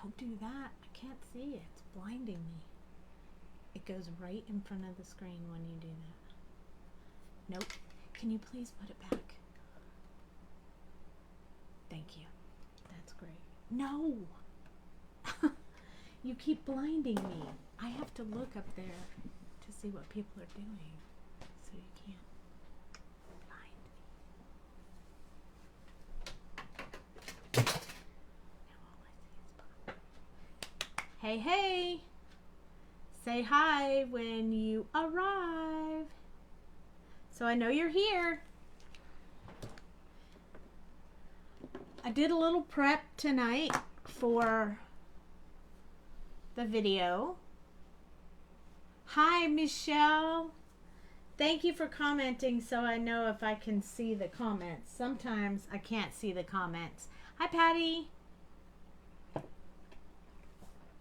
Don't do that. I can't see it. It's blinding me. It goes right in front of the screen when you do that. Nope. Can you please put it back? Thank you. That's great. No! You keep blinding me. I have to look up there to see what people are doing. So you can't blind me. Now all I see is pop. Hey, hey! Say hi when you arrive. So I know you're here. I did a little prep tonight for the video. Hi, Michelle. Thank you for commenting so I know if I can see the comments. Sometimes I can't see the comments. Hi, Patty.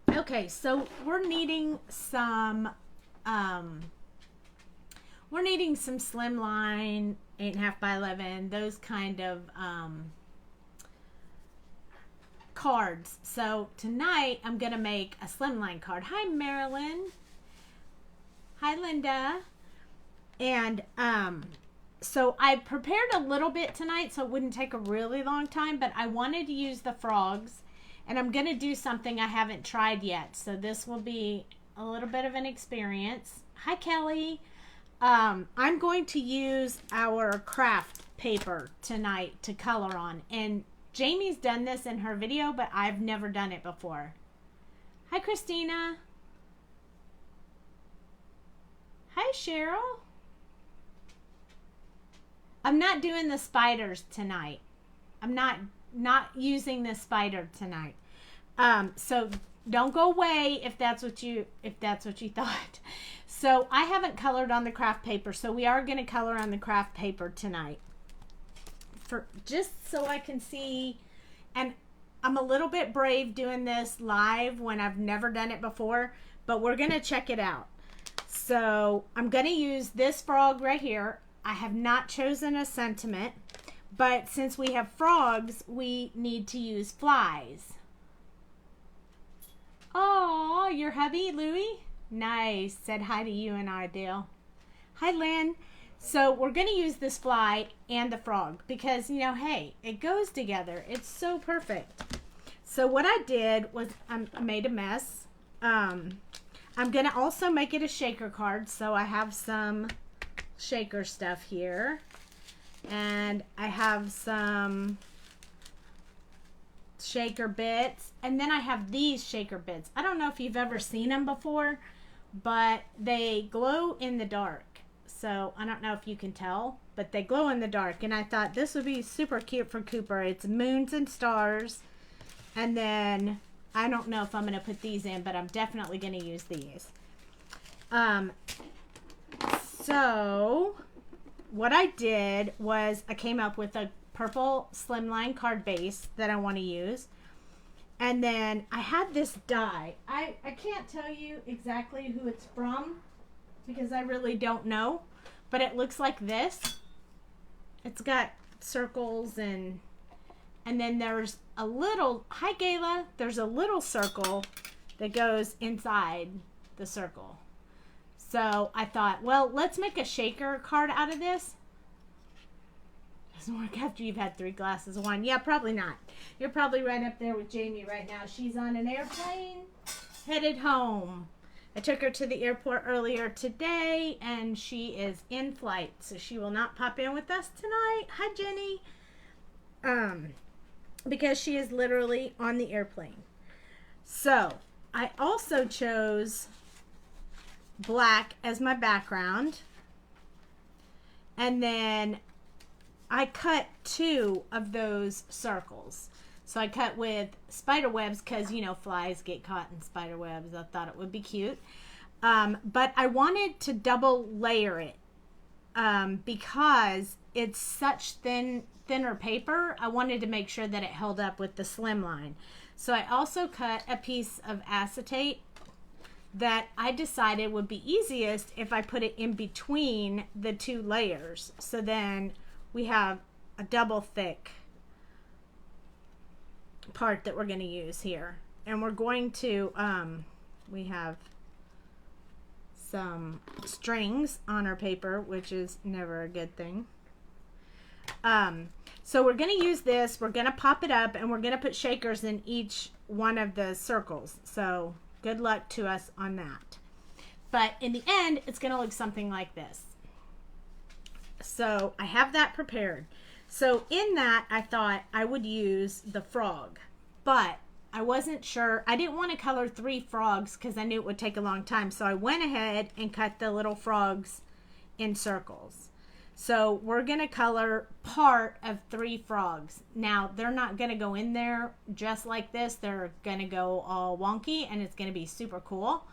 Okay, so we're needing some slimline, 8.5 by 11, those kind of cards. So tonight I'm gonna make a slimline card. Hi, Marilyn. Hi, Linda. And so I prepared a little bit tonight so it wouldn't take a really long time, but I wanted to use the frogs, and I'm gonna do something I haven't tried yet, so this will be a little bit of an experience. Hi, Kelly. I'm going to use our craft paper tonight to color on, and Jamie's done this in her video, but I've never done it before. Hi, Christina. Hi, Cheryl. I'm not doing the spiders tonight. I'm not using the spider tonight. So don't go away if that's what you thought. So I haven't colored on the craft paper, so we are going to color on the craft paper tonight. For just so I can see, and I'm a little bit brave doing this live when I've never done it before, but we're going to check it out. So I'm going to use this frog right here. I have not chosen a sentiment, but since we have frogs, we need to use flies. Oh, your hubby, Louie? Nice. Said hi to you and I, Dale. Hi, Lynn. So we're going to use this fly and the frog because, you know, hey, it goes together. It's so perfect. So what I did was I made a mess. I'm going to also make it a shaker card. So I have some shaker stuff here. And I have some shaker bits. And then I have these shaker bits. I don't know if you've ever seen them before, but they glow in the dark. So I don't know if you can tell, but they glow in the dark. And I thought this would be super cute for Cooper. It's moons and stars. And then I don't know if I'm going to put these in, but I'm definitely going to use these. So what I did was I came up with a purple slimline card base that I want to use. And then I had this die. I can't tell you exactly who it's from because I really don't know, but it looks like this. It's got circles and then there's a little, hi Gayla, there's a little circle that goes inside the circle. So I thought, well, let's make a shaker card out of this. Doesn't work after you've had 3 glasses of wine. Yeah, probably not. You're probably right up there with Jamie right now. She's on an airplane headed home. I took her to the airport earlier today, and she is in flight, so she will not pop in with us tonight. Hi, Jenny. Because she is literally on the airplane. So, I also chose black as my background, and then I cut 2 of those circles. So I cut with spider webs because, you know, flies get caught in spider webs. I thought it would be cute. But I wanted to double layer it because it's such thinner paper. I wanted to make sure that it held up with the slimline. So I also cut a piece of acetate that I decided would be easiest if I put it in between the 2 layers. So then we have a double thick part that we're going to use here. and we're going to, we have some strings on our paper, which is never a good thing. So we're going to use this, we're going to pop it up, and we're going to put shakers in each one of the circles. So good luck to us on that. But in the end, it's going to look something like this. So I have that prepared. So in that, I thought I would use the frog, but I wasn't sure. I didn't want to color 3 frogs because I knew it would take a long time. So I went ahead and cut the little frogs in circles. So we're going to color part of 3 frogs. Now, they're not going to go in there just like this. They're going to go all wonky, and it's going to be super cool.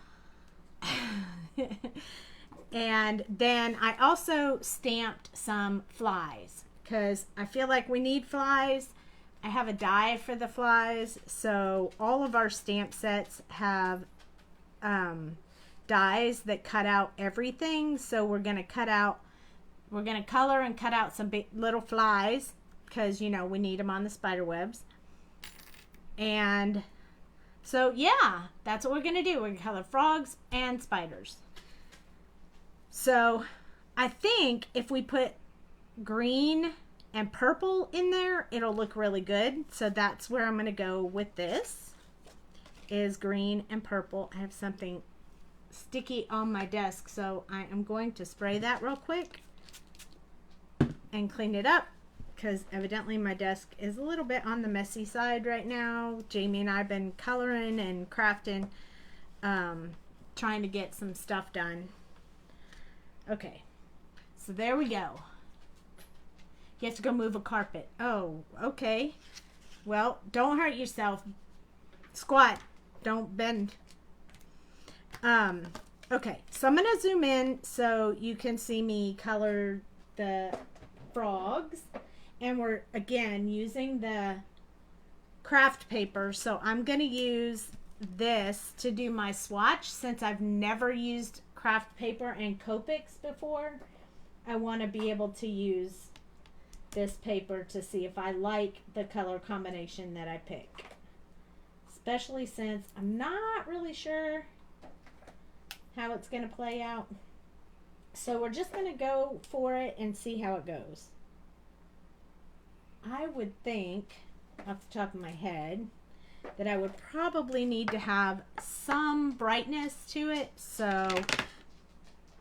And then I also stamped some flies because I feel like we need flies. I have a die for the flies. So all of our stamp sets have dies that cut out everything. So we're going to color and cut out some big little flies because, you know, we need them on the spider webs. And so, yeah, that's what we're going to do. We're going to color frogs and spiders. So I think if we put green and purple in there, it'll look really good. So that's where I'm going to go with this, is green and purple. I have something sticky on my desk, so I am going to spray that real quick and clean it up because evidently my desk is a little bit on the messy side right now. Jamie and I have been coloring and crafting, trying to get some stuff done. Okay, so there we go. You have to go move a carpet. Oh, okay. Well, don't hurt yourself. Squat. Don't bend. Okay, so I'm going to zoom in so you can see me color the frogs. And we're, again, using the craft paper. So I'm going to use this to do my swatch since I've never used craft paper and Copics before. I want to be able to use this paper to see if I like the color combination that I pick, especially since I'm not really sure how it's going to play out. So we're just going to go for it and see how it goes. I would think, off the top of my head, that I would probably need to have some brightness to it. So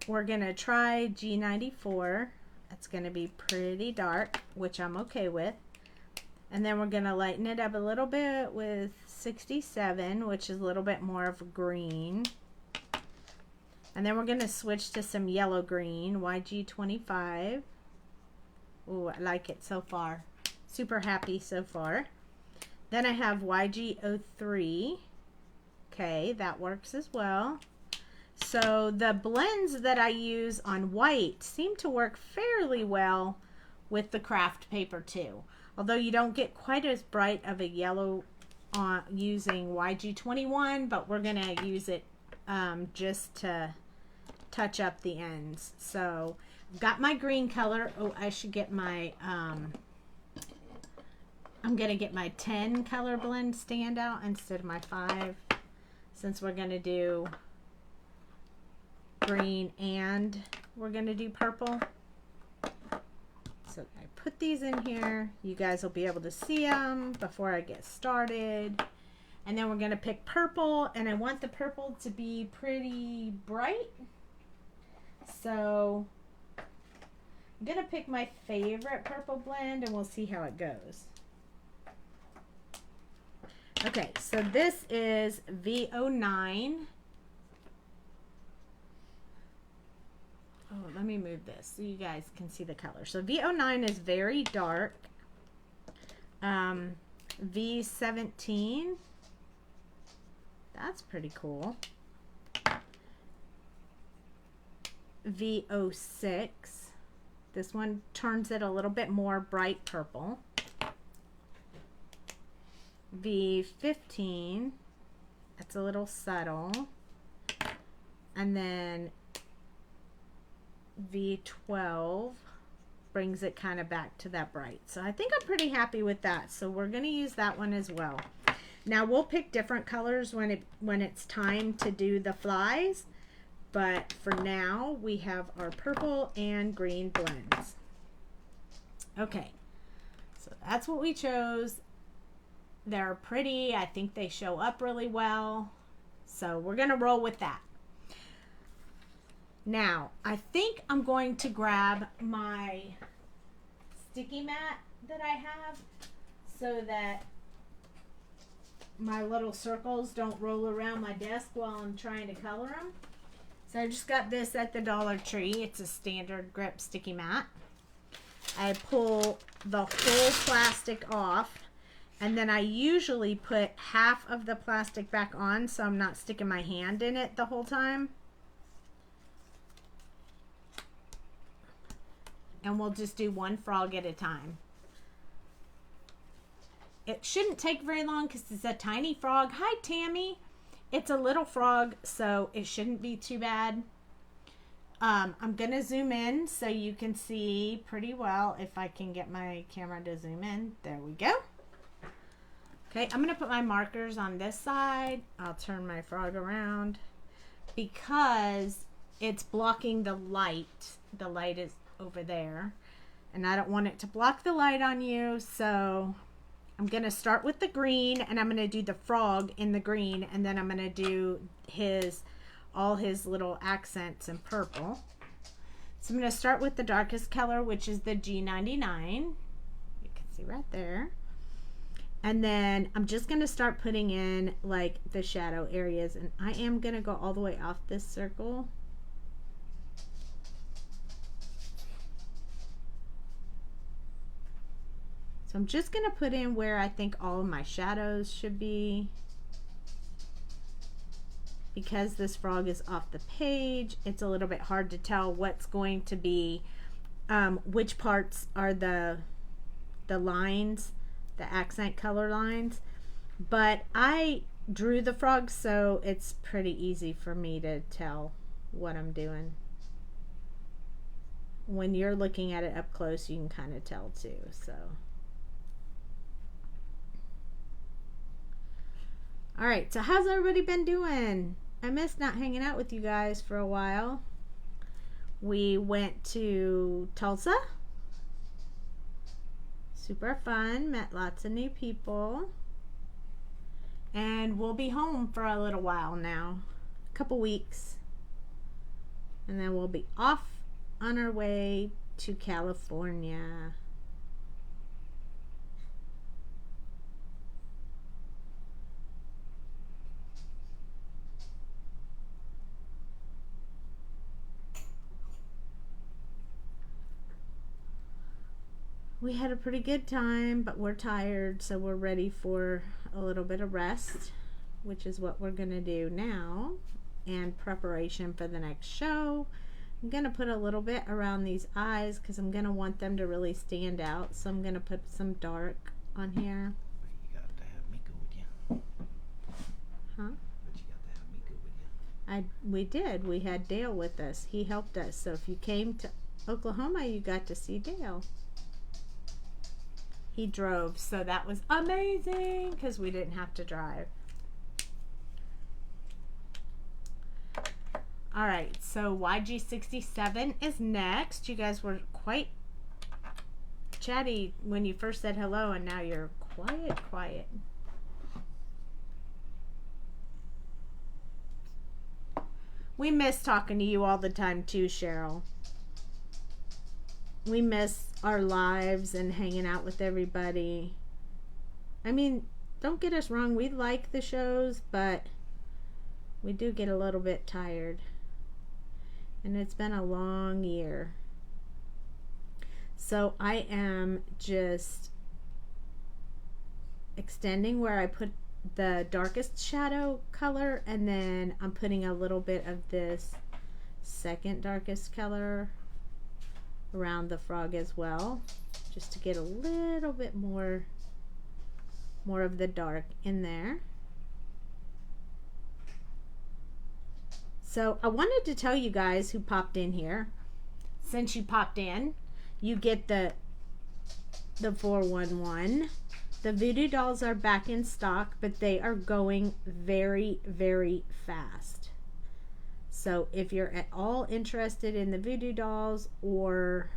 we're going to try G94. It's going to be pretty dark, which I'm okay with. And then we're going to lighten it up a little bit with 67, which is a little bit more of a green. And then we're going to switch to some yellow green, YG25. Ooh, I like it so far. Super happy so far. Then I have YG03. Okay, that works as well. So the blends that I use on white seem to work fairly well with the craft paper too. Although you don't get quite as bright of a yellow using YG21, but we're going to use it just to touch up the ends. So I've got my green color. Oh, I should get my, I'm going to get my 10 color blend stand out instead of my 5, since we're going to do green and we're going to do purple. So I put these in here. You guys will be able to see them before I get started. And then we're going to pick purple, and I want the purple to be pretty bright. So I'm going to pick my favorite purple blend, and we'll see how it goes. Okay, so this is V09. Oh, let me move this so you guys can see the color. So V09 is very dark. V17, that's pretty cool. V06, this one turns it a little bit more bright purple. V15, that's a little subtle. And then V12 brings it kind of back to that bright. So I think I'm pretty happy with that. So we're going to use that one as well. Now we'll pick different colors when it's time to do the flies, but for now we have our purple and green blends. Okay, so that's what we chose. They're pretty. I think they show up really well. So we're gonna roll with that. Now, I think I'm going to grab my sticky mat that I have so that my little circles don't roll around my desk while I'm trying to color them. So I just got this at the Dollar Tree. It's a standard grip sticky mat. I pull the whole plastic off, and then I usually put half of the plastic back on so I'm not sticking my hand in it the whole time. And we'll just do one frog at a time. It shouldn't take very long because it's a tiny frog. Hi, Tammy. It's a little frog, so it shouldn't be too bad. I'm going to zoom in so you can see pretty well if I can get my camera to zoom in. There we go. Okay, I'm going to put my markers on this side. I'll turn my frog around because it's blocking the light. The light is over there, and I don't want it to block the light on you, so I'm going to start with the green, and I'm going to do the frog in the green, and then I'm going to do all his little accents in purple. So I'm going to start with the darkest color, which is the G99. You can see right there. And then I'm just going to start putting in like the shadow areas, and I am going to go all the way off this circle. So I'm just going to put in where I think all of my shadows should be. Because this frog is off the page, it's a little bit hard to tell what's going to be, which parts are the lines, the accent color lines. But I drew the frog, so it's pretty easy for me to tell what I'm doing. When you're looking at it up close, you can kind of tell too, so. All right, so how's everybody been doing? I missed not hanging out with you guys for a while. We went to Tulsa. Super fun, met lots of new people. And we'll be home for a little while now, a couple weeks. And then we'll be off on our way to California. We had a pretty good time, but we're tired, so we're ready for a little bit of rest, which is what we're going to do now, and preparation for the next show. I'm going to put a little bit around these eyes because I'm going to want them to really stand out, so I'm going to put some dark on here. You got to have Mika with you. Huh? But you got to have Mika with you. We did. We had Dale with us. He helped us. So if you came to Oklahoma, you got to see Dale. He drove, so that was amazing because we didn't have to drive. All right, so YG67 is next. You guys were quite chatty when you first said hello, and now you're quiet. We miss talking to you all the time too, Cheryl. We miss our lives and hanging out with everybody. I mean, don't get us wrong, we like the shows, but we do get a little bit tired. And it's been a long year. So I am just extending where I put the darkest shadow color, and then I'm putting a little bit of this second darkest color around the frog as well, just to get a little bit more of the dark in there. So I wanted to tell you guys who popped in here, since you popped in, you get the 411. The voodoo dolls are back in stock, but they are going very, very fast. So if you're at all interested in the voodoo dolls or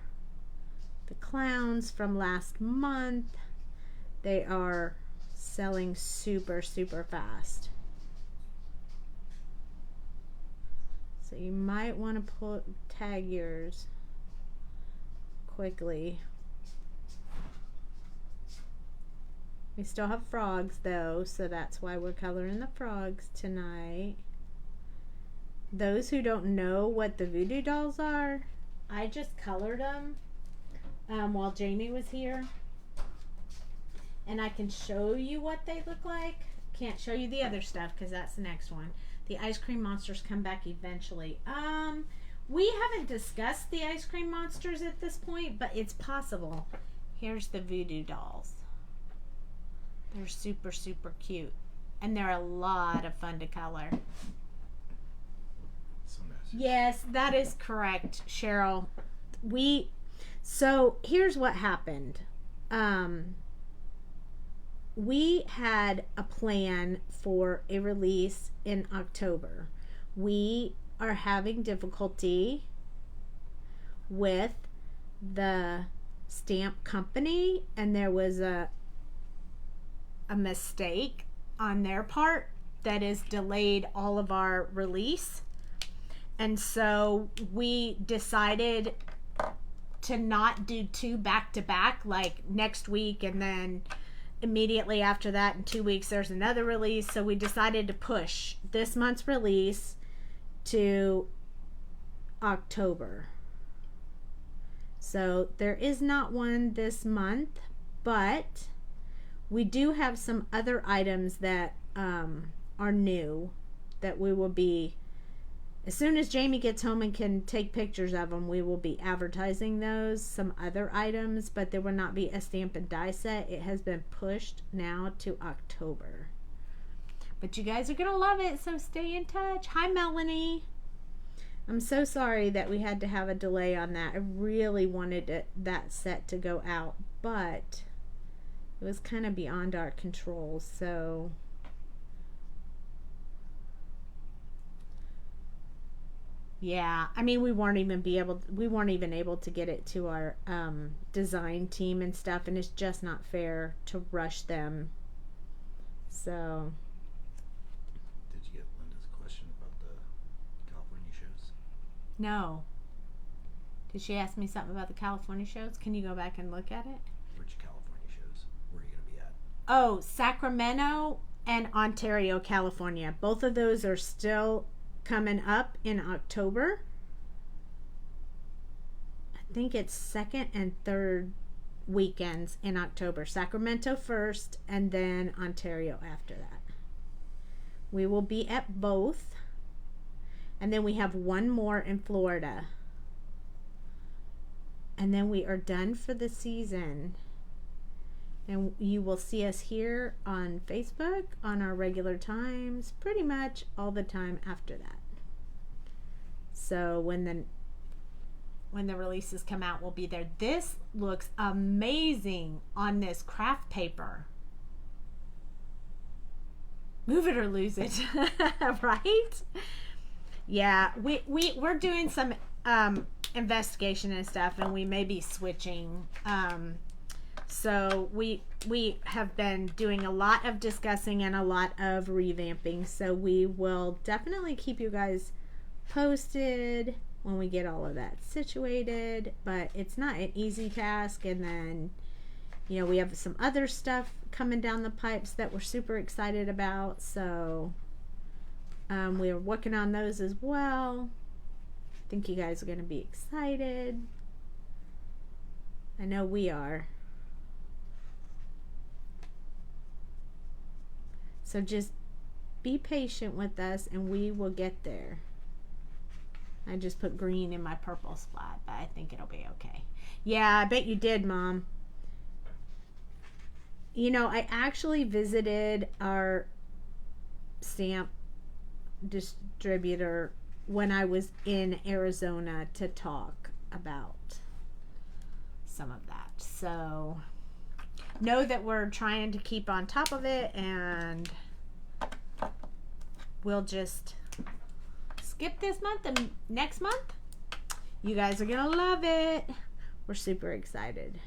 the clowns from last month, they are selling super, super fast. So you might want to tag yours quickly. We still have frogs though, so that's why we're coloring the frogs tonight. Those who don't know what the voodoo dolls are, I just colored them while Jamie was here. And I can show you what they look like. Can't show you the other stuff because that's the next one. The ice cream monsters come back eventually. We haven't discussed the ice cream monsters at this point, but it's possible. Here's the voodoo dolls. They're super, super cute. And they're a lot of fun to color. So nice. Yes, that is correct, Cheryl. So here's what happened. We had a plan for a release in October. We are having difficulty with the stamp company, and there was a mistake on their part that has delayed all of our release. And so we decided to not do 2 back-to-back, like next week and then immediately after that in 2 weeks there's another release. So we decided to push this month's release to October. So there is not one this month, but we do have some other items that are new that we will be, as soon as Jamie gets home and can take pictures of them, we will be advertising those, some other items, but there will not be a stamp and die set. It has been pushed now to October. But you guys are going to love it, so stay in touch. Hi, Melanie. I'm so sorry that we had to have a delay on that. I really wanted that set to go out, but it was kind of beyond our control, so yeah, I mean, we weren't even able to get it to our design team and stuff, and it's just not fair to rush them. So Did you get Linda's question about the California shows? no. Did she ask me something about the California shows? Can you go back and look at it? Which California shows? Where are you going to be at? Oh, Sacramento and Ontario, California. Both of those are still coming up in October. I think it's 2nd and 3rd weekends in October. Sacramento first and then Ontario after that. We will be at both. And then we have one more in Florida. And then we are done for the season. And you will see us here on Facebook on our regular times pretty much all the time after that. So when the releases come out, we'll be there. This looks amazing on this craft paper. Move it or lose it. Right? Yeah, we're doing some investigation and stuff, and we may be switching. So we have been doing a lot of discussing and a lot of revamping. So we will definitely keep you guys posted when we get all of that situated. But it's not an easy task. And then, you know, we have some other stuff coming down the pipes that we're super excited about. So we're working on those as well. I think you guys are going to be excited. I know we are. So just be patient with us and we will get there. I just put green in my purple spot, but I think it'll be okay. Yeah, I bet you did, Mom. You know, I actually visited our stamp distributor when I was in Arizona to talk about some of that. So know that we're trying to keep on top of it, and we'll just skip this month, and next month you guys are gonna love it. We're super excited.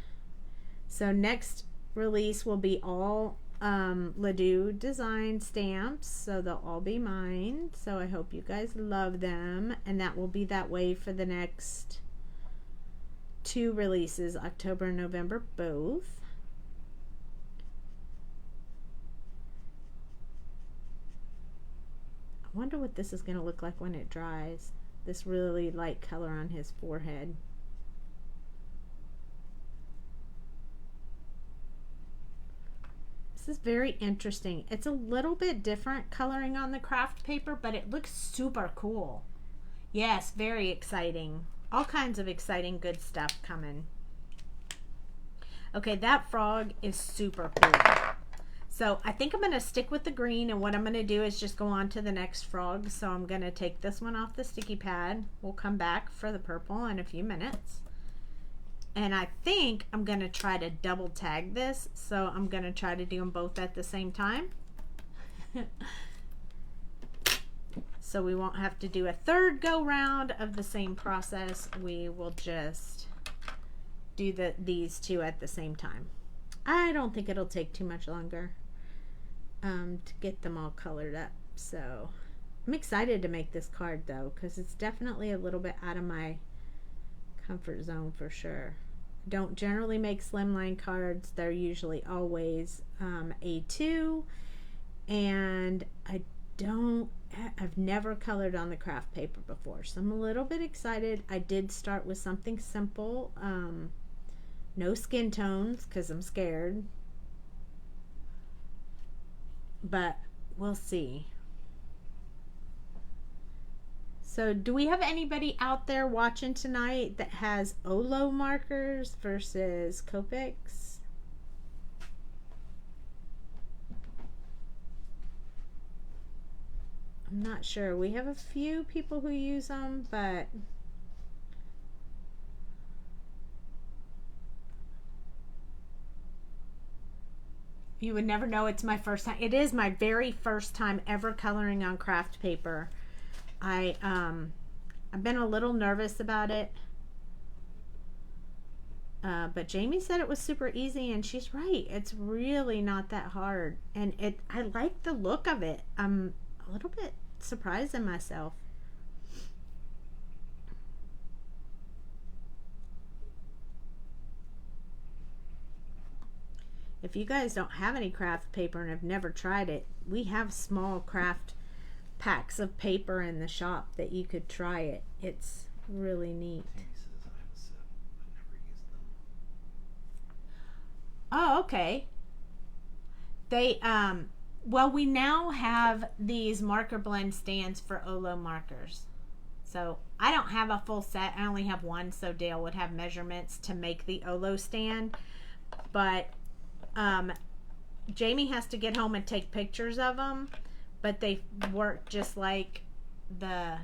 So next release will be all Ledoux design stamps, so they'll all be mine. So I hope you guys love them, and that will be that way for the next 2 releases, October and November both. I wonder what this is going to look like when it dries. This really light color on his forehead. This is very interesting. It's a little bit different coloring on the craft paper, but it looks super cool. Yes, very exciting. All kinds of exciting good stuff coming. Okay, that frog is super cool. So I think I'm going to stick with the green, and what I'm going to do is just go on to the next frog. So I'm going to take this one off the sticky pad. We'll come back for the purple in a few minutes. And I think I'm going to try to double tag this. So I'm going to try to do them both at the same time. So we won't have to do a third go round of the same process. We will just do these 2 at the same time. I don't think it'll take too much longer to get them all colored up. So I'm excited to make this card though, because it's definitely a little bit out of my comfort zone for sure. I don't generally make slimline cards. They're usually always A2, and I've never colored on the craft paper before, so I'm a little bit excited. I did start with something simple, no skin tones because I'm scared, but we'll see. So do we have anybody out there watching tonight that has Olo markers versus Copics? I'm not sure. We have a few people who use them, but you would never know. It's my first time. It is my very first time ever coloring on craft paper. I've been a little nervous about it, but Jamie said it was super easy, and she's right. It's really not that hard, and I like the look of it. I'm a little bit surprised in myself. If you guys don't have any craft paper and have never tried it, we have small craft packs of paper in the shop that you could try it. It's really neat. Tammy says I have a set, but never used them. Oh, okay. They well, we now have these marker blend stands for Olo markers. So I don't have a full set. I only have one, so Dale would have measurements to make the Olo stand. But Jamie has to get home and take pictures of them. But they work just like the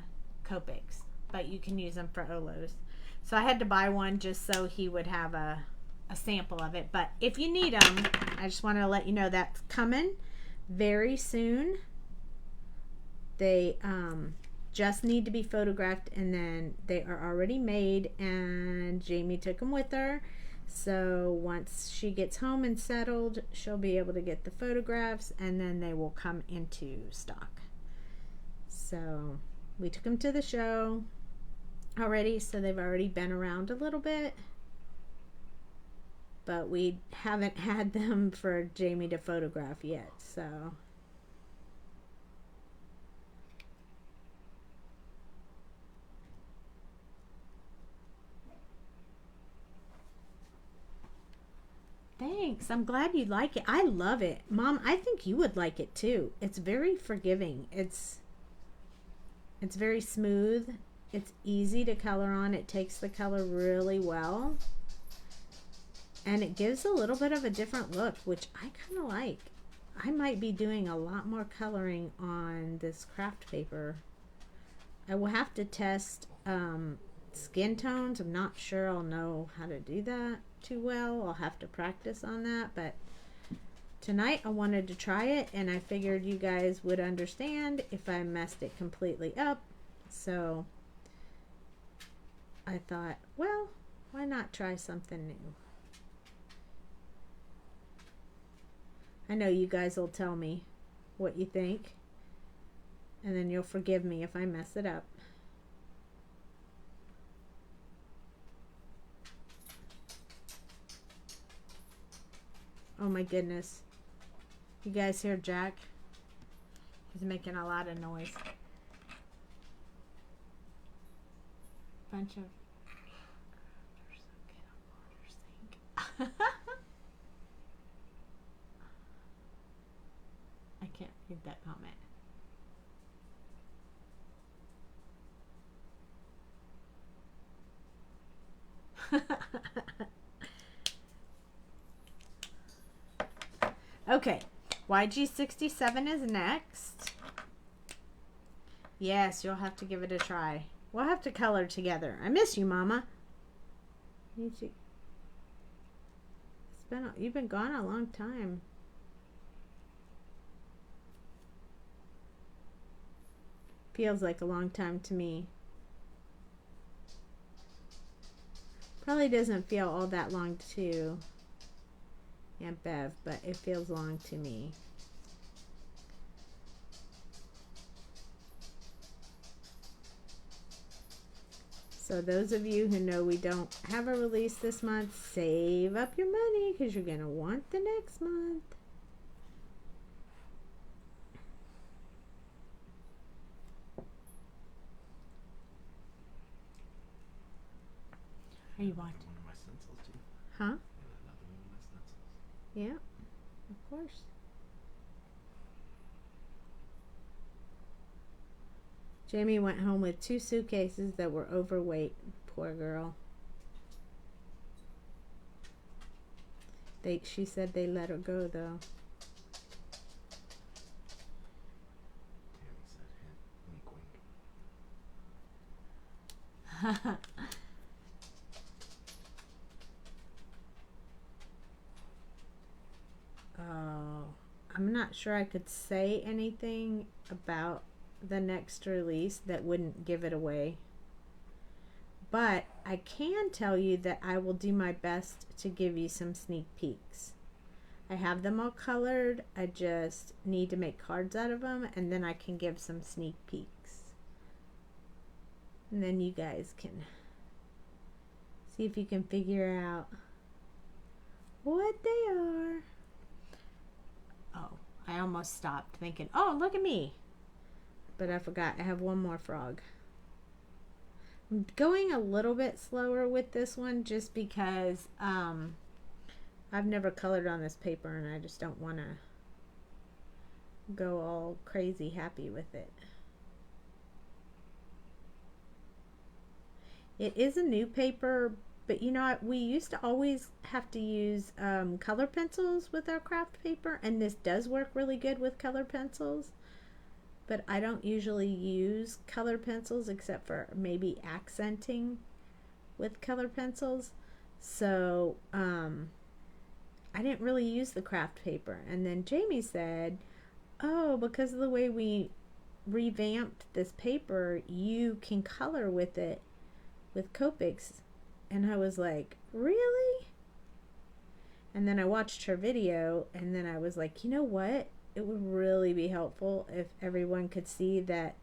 Copics, but you can use them for Olos. So I had to buy one just so he would have a sample of it. But if you need them, I just want to let you know that's coming very soon. They just need to be photographed, and then they are already made, and Jamie took them with her. So once she gets home and settled, she'll be able to get the photographs, and then they will come into stock. So we took them to the show already, so they've already been around a little bit, but we haven't had them for Jamie to photograph yet. So thanks. I'm glad you like it. I love it. Mom, I think you would like it too. It's very forgiving. It's very smooth. It's easy to color on. It takes the color really well. And it gives a little bit of a different look, which I kind of like. I might be doing a lot more coloring on this craft paper. I will have to test skin tones. I'm not sure I'll know how to do that. too well. I'll have to practice on that, but tonight I wanted to try it, and I figured you guys would understand if I messed it completely up. So I thought, well, why not try something new? I know you guys will tell me what you think, and then you'll forgive me if I mess it up. Oh my goodness. You guys hear Jack? He's making a lot of noise. Bunch of I can't read that comment. Okay, YG67 is next. Yes, you'll have to give it a try. We'll have to color together. I miss you, Mama. You've been gone a long time. Feels like a long time to me. Probably doesn't feel all that long to Aunt Bev, but it feels long to me. So those of you who know we don't have a release this month, save up your money because you're going to want the next month. Are you watching? One of my stencils too. Huh? Another one of my stencils. Yeah, of course. Jamie went home with 2 suitcases that were overweight. Poor girl. She said they let her go though. Tammy said wink wink. Oh, I'm not sure I could say anything about the next release that wouldn't give it away. But I can tell you that I will do my best to give you some sneak peeks. I have them all colored. I just need to make cards out of them, and then I can give some sneak peeks. And then you guys can see if you can figure out what they are. Oh, I almost stopped thinking, oh, look at me. But I forgot I have one more frog. I'm going a little bit slower with this one just because I've never colored on this paper and I just don't want to go all crazy happy with it. It is a new paper, but you know, we used to always have to use color pencils with our craft paper, and this does work really good with color pencils. But I don't usually use color pencils except for maybe accenting with color pencils. So I didn't really use the craft paper. And then Jamie said, oh, because of the way we revamped this paper, you can color with it with Copics. And I was like, really? And then I watched her video, and then I was like, you know what? It would really be helpful if everyone could see that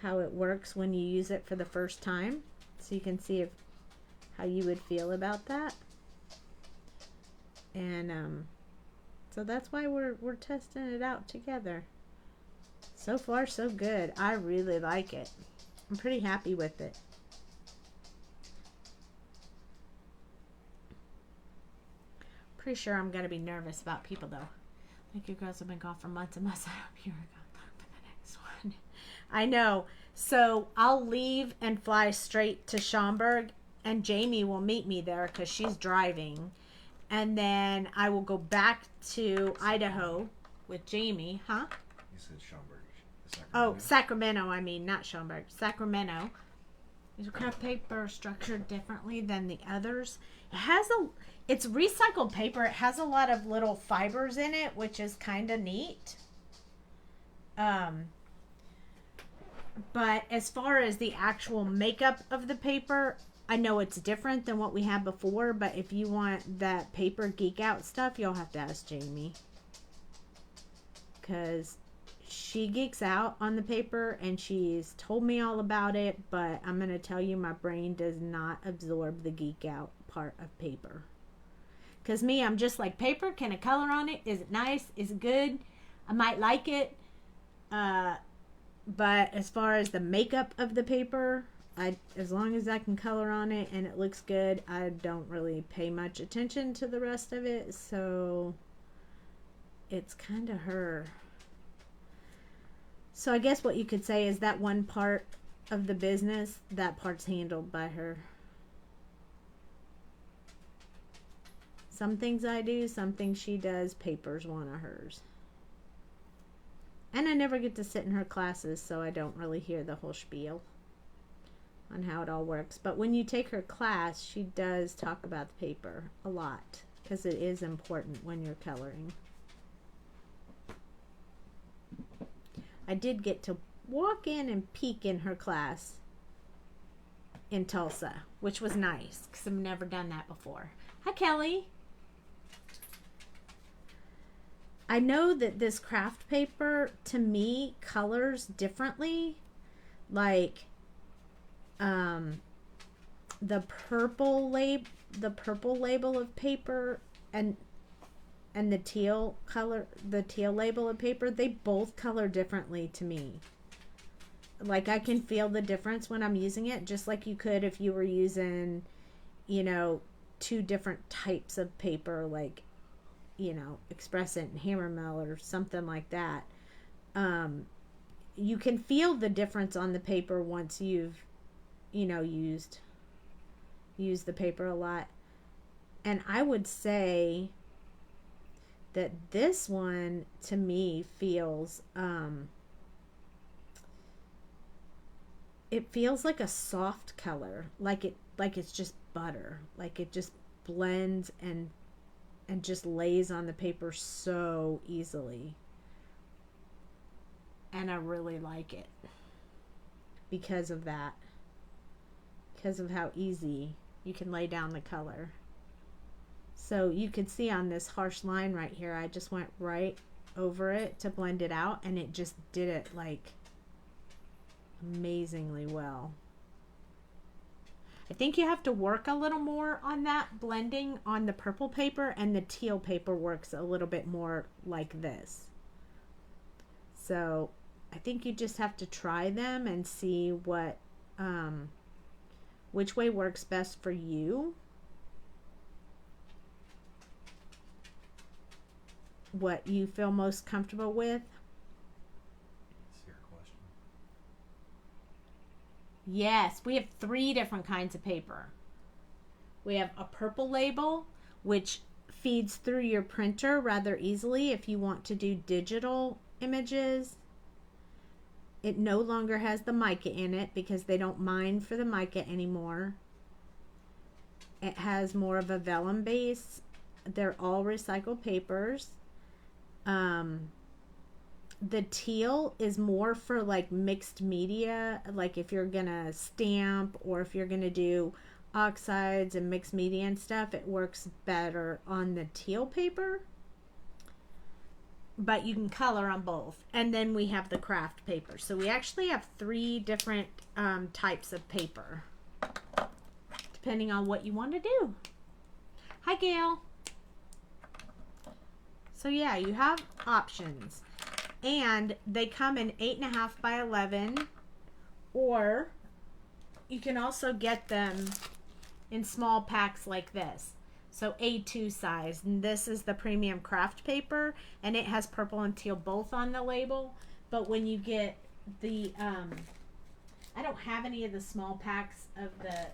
how it works when you use it for the first time, so you can see how you would feel about that. And so that's why we're testing it out together. So far so good. I really like it. I'm pretty happy with it. Pretty sure I'm gonna be nervous about people though. Like, you girls have been gone for months and months. I hope you're gone for the next one. I know. So I'll leave and fly straight to Schaumburg, and Jamie will meet me there because she's driving. And then I will go back to Idaho with Jamie. Huh? You said Schaumburg. Oh, Sacramento. I mean, not Schaumburg. Sacramento. Is craft paper structured differently than the others? It's recycled paper. It has a lot of little fibers in it, which is kind of neat. But as far as the actual makeup of the paper, I know it's different than what we had before, but if you want that paper geek out stuff, you'll have to ask Jamie. Because she geeks out on the paper and she's told me all about it, but I'm going to tell you my brain does not absorb the geek out part of paper. Because me, I'm just like, paper, can I color on it? Is it nice? Is it good? I might like it. But as far as the makeup of the paper, as long as I can color on it and it looks good, I don't really pay much attention to the rest of it. So it's kind of her. So I guess what you could say is that one part of the business, that part's handled by her. Some things I do, some things she does. Paper's one of hers. And I never get to sit in her classes, so I don't really hear the whole spiel on how it all works. But when you take her class, she does talk about the paper a lot, because it is important when you're coloring. I did get to walk in and peek in her class in Tulsa, which was nice, because I've never done that before. Hi, Kelly. I know that this craft paper, to me, colors differently. Like, the purple label of paper and the teal label of paper, they both color differently to me. Like, I can feel the difference when I'm using it, just like you could if you were using, two different types of paper, like, Express It and Hammer Mill or something like that. You can feel the difference on the paper once you've, used the paper a lot. And I would say that this one, to me, feels, it feels like a soft color, like it's just butter, like it just blends and just lays on the paper so easily. And I really like it because of that. Because of how easy you can lay down the color. So you could see on this harsh line right here, I just went right over it to blend it out, and it just did it like amazingly well. I think you have to work a little more on that blending on the purple paper, and the teal paper works a little bit more like this. So I think you just have to try them and see what which way works best for you. What you feel most comfortable with. That's your question. Yes, we have 3 different kinds of paper. We have a purple label, which feeds through your printer rather easily if you want to do digital images. It no longer has the mica in it because they don't mine for the mica anymore. It has more of a vellum base. They're all recycled papers. The teal is more for like mixed media, like if you're gonna stamp or if you're gonna do oxides and mixed media and stuff, it works better on the teal paper. But you can color on both. And then we have the craft paper. So we actually have 3 different types of paper, depending on what you want to do. Hi, Gail. So yeah, you have options. And they come in 8.5 by 11, or you can also get them in small packs like this. So A2 size, and this is the premium craft paper, and it has purple and teal both on the label. But when you get the, I don't have any of the small packs of the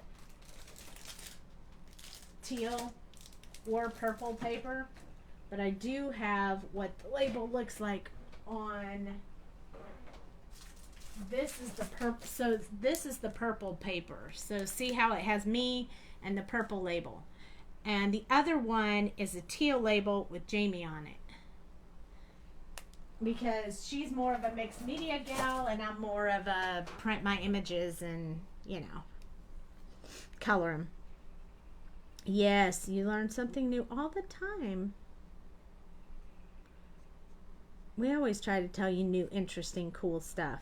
teal or purple paper, but I do have what the label looks like on this is the purple. So this is the purple paper. So see how it has me and the purple label. And the other one is a teal label with Jamie on it. Because she's more of a mixed media gal and I'm more of a print my images and, you know, color them. Yes, you learn something new all the time. We always try to tell you new, interesting, cool stuff.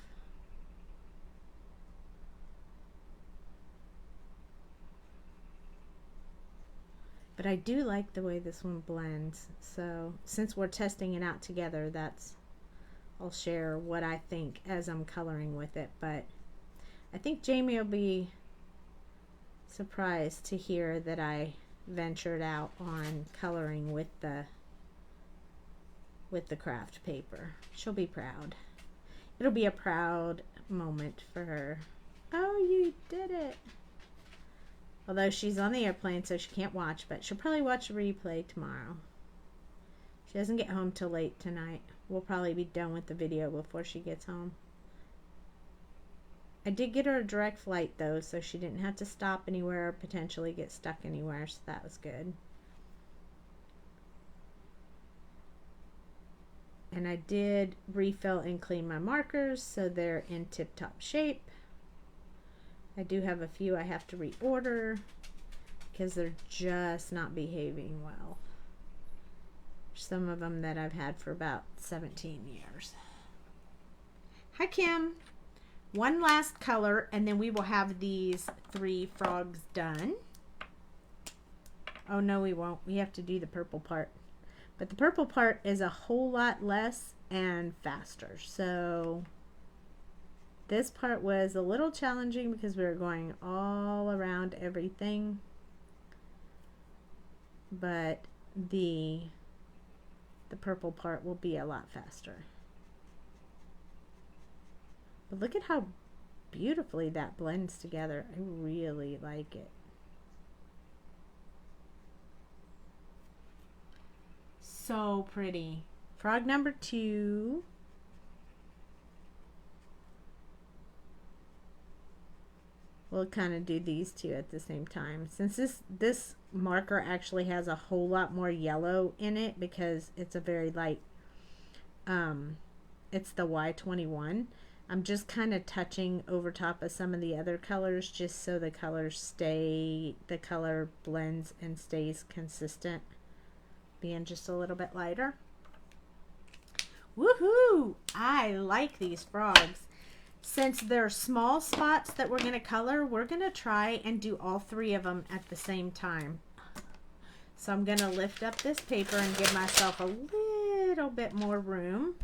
But I do like the way this one blends. So since we're testing it out together, I'll share what I think as I'm coloring with it. But I think Jamie will be surprised to hear that I ventured out on coloring with the craft paper. She'll be proud. It'll be a proud moment for her. Oh, you did it. Although she's on the airplane, so she can't watch, but she'll probably watch a replay tomorrow. She doesn't get home till late tonight. We'll probably be done with the video before she gets home. I did get her a direct flight, though, so she didn't have to stop anywhere or potentially get stuck anywhere, so that was good. And I did refill and clean my markers, so they're in tip-top shape. I do have a few I have to reorder because they're just not behaving well. Some of them that I've had for about 17 years. Hi, Kim. One last color, and then we will have these 3 frogs done. Oh, no, we won't. We have to do the purple part. But the purple part is a whole lot less and faster. So this part was a little challenging because we were going all around everything. But the purple part will be a lot faster. But look at how beautifully that blends together. I really like it. So pretty. Frog number 2. We'll kind of do these two at the same time. Since this marker actually has a whole lot more yellow in it because it's a very light, it's the Y21. I'm just kind of touching over top of some of the other colors just so the color blends and stays consistent, being just a little bit lighter. Woohoo! I like these frogs. Since they're small spots that we're going to color, we're going to try and do all 3 of them at the same time. So I'm going to lift up this paper and give myself a little bit more room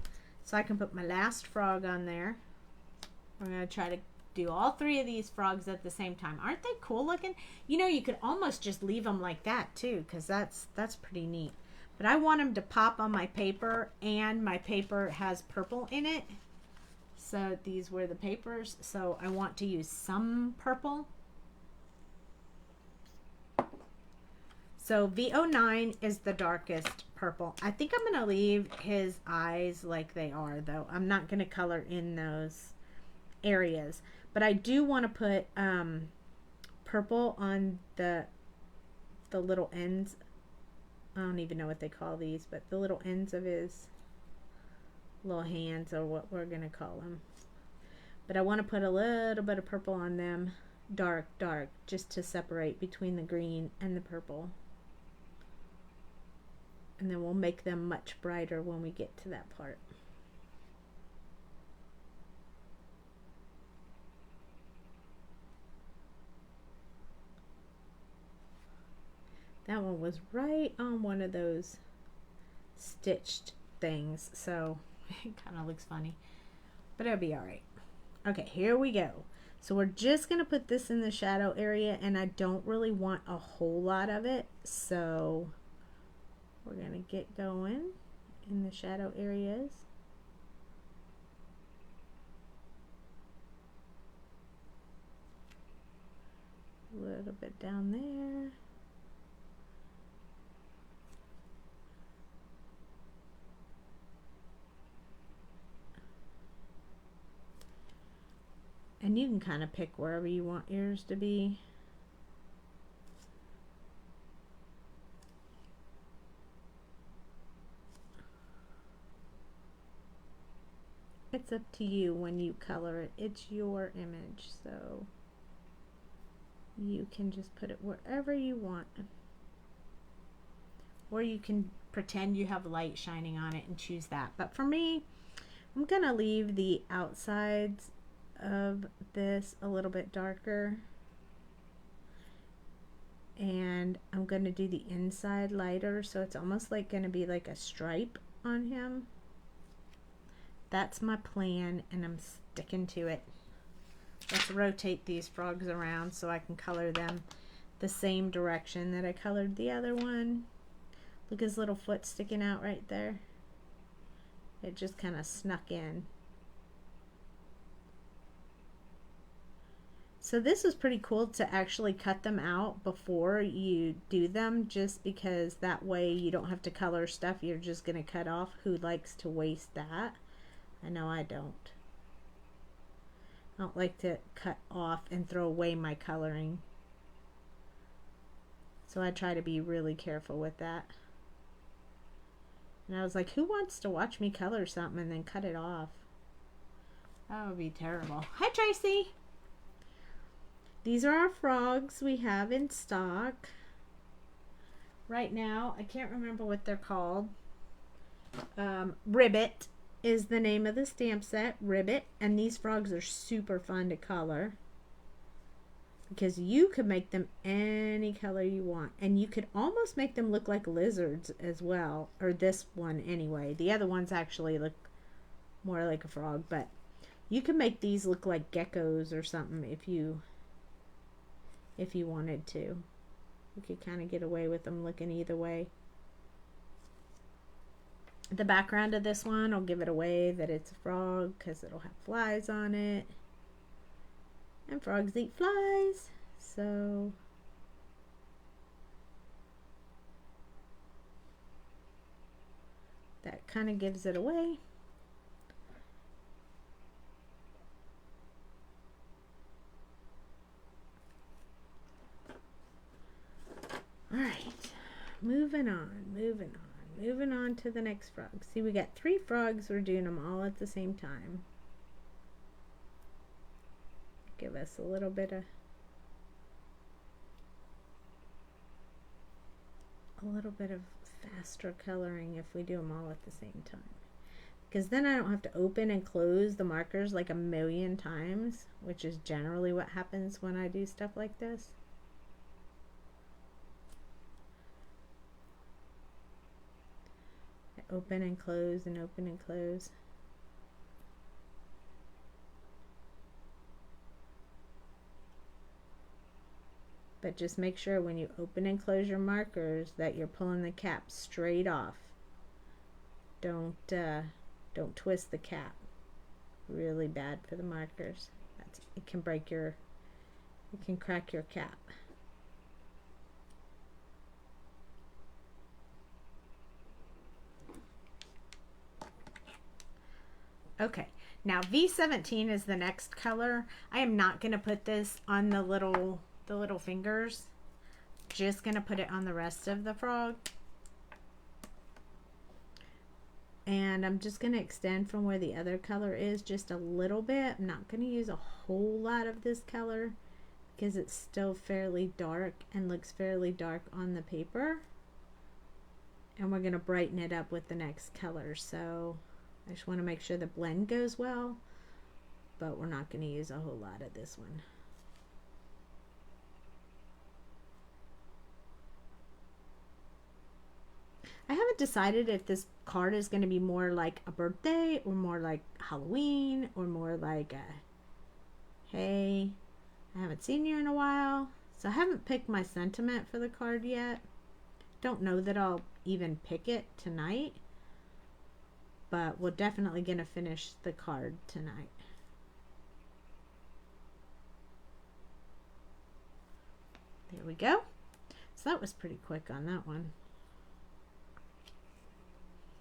so I can put my last frog on there. We're going to try to do all 3 of these frogs at the same time. Aren't they cool looking? You know, you could almost just leave them like that too, because that's pretty neat. But I want them to pop on my paper, and my paper has purple in it. So these were the papers. So I want to use some purple. So V09 is the darkest purple. I think I'm going to leave his eyes like they are, though. I'm not going to color in those areas. But I do want to put purple on the little ends. I don't even know what they call these, but the little ends of his little hands are what we're going to call them. But I want to put a little bit of purple on them, dark, just to separate between the green and the purple. And then we'll make them much brighter when we get to that part. That one was right on one of those stitched things, so it kind of looks funny, but it'll be all right. Okay, here we go. So we're just going to put this in the shadow area, and I don't really want a whole lot of it, so we're going to get going in the shadow areas. A little bit down there. And you can kind of pick wherever you want yours to be. It's up to you when you color it. It's your image, so you can just put it wherever you want. Or you can pretend you have light shining on it and choose that. But for me, I'm gonna leave the outsides of this a little bit darker. And I'm gonna do the inside lighter, so it's almost like gonna be like a stripe on him. That's my plan, and I'm sticking to it. Let's rotate these frogs around so I can color them the same direction that I colored the other one. Look, his little foot sticking out right there. It just kind of snuck in. So this is pretty cool to actually cut them out before you do them, just because that way you don't have to color stuff you're just going to cut off. Who likes to waste that? I know I don't. I don't like to cut off and throw away my coloring. So I try to be really careful with that. And I was like, who wants to watch me color something and then cut it off? That would be terrible. Hi, Tracy. These are our frogs we have in stock. Right now, I can't remember what they're called. Ribbit is the name of the stamp set, Ribbit. And these frogs are super fun to color, because you could make them any color you want. And you could almost make them look like lizards as well. Or this one anyway. The other ones actually look more like a frog. But you can make these look like geckos or something if you wanted to. You could kind of get away with them looking either way. The background of this one will give it away that it's a frog, because it'll have flies on it. And frogs eat flies. So that kind of gives it away. All right, moving on to the next frog. See, we got 3 frogs. We're doing them all at the same time. Give us a little bit of faster coloring if we do them all at the same time, because then I don't have to open and close the markers like a million times, which is generally what happens when I do stuff like this. Open and close and open and close. But just make sure when you open and close your markers that you're pulling the cap straight off. Don't twist the cap. Really bad for the markers. It can crack your cap. Okay, now V17 is the next color. I am not going to put this on the little fingers. Just going to put it on the rest of the frog. And I'm just going to extend from where the other color is just a little bit. I'm not going to use a whole lot of this color because it's still fairly dark and looks fairly dark on the paper. And we're going to brighten it up with the next color. So I just want to make sure the blend goes well, but we're not going to use a whole lot of this one. I haven't decided if this card is going to be more like a birthday or more like Halloween or more like a, hey, I haven't seen you in a while. So I haven't picked my sentiment for the card yet. Don't know that I'll even pick it tonight. But we're definitely going to finish the card tonight. There we go. So that was pretty quick on that one.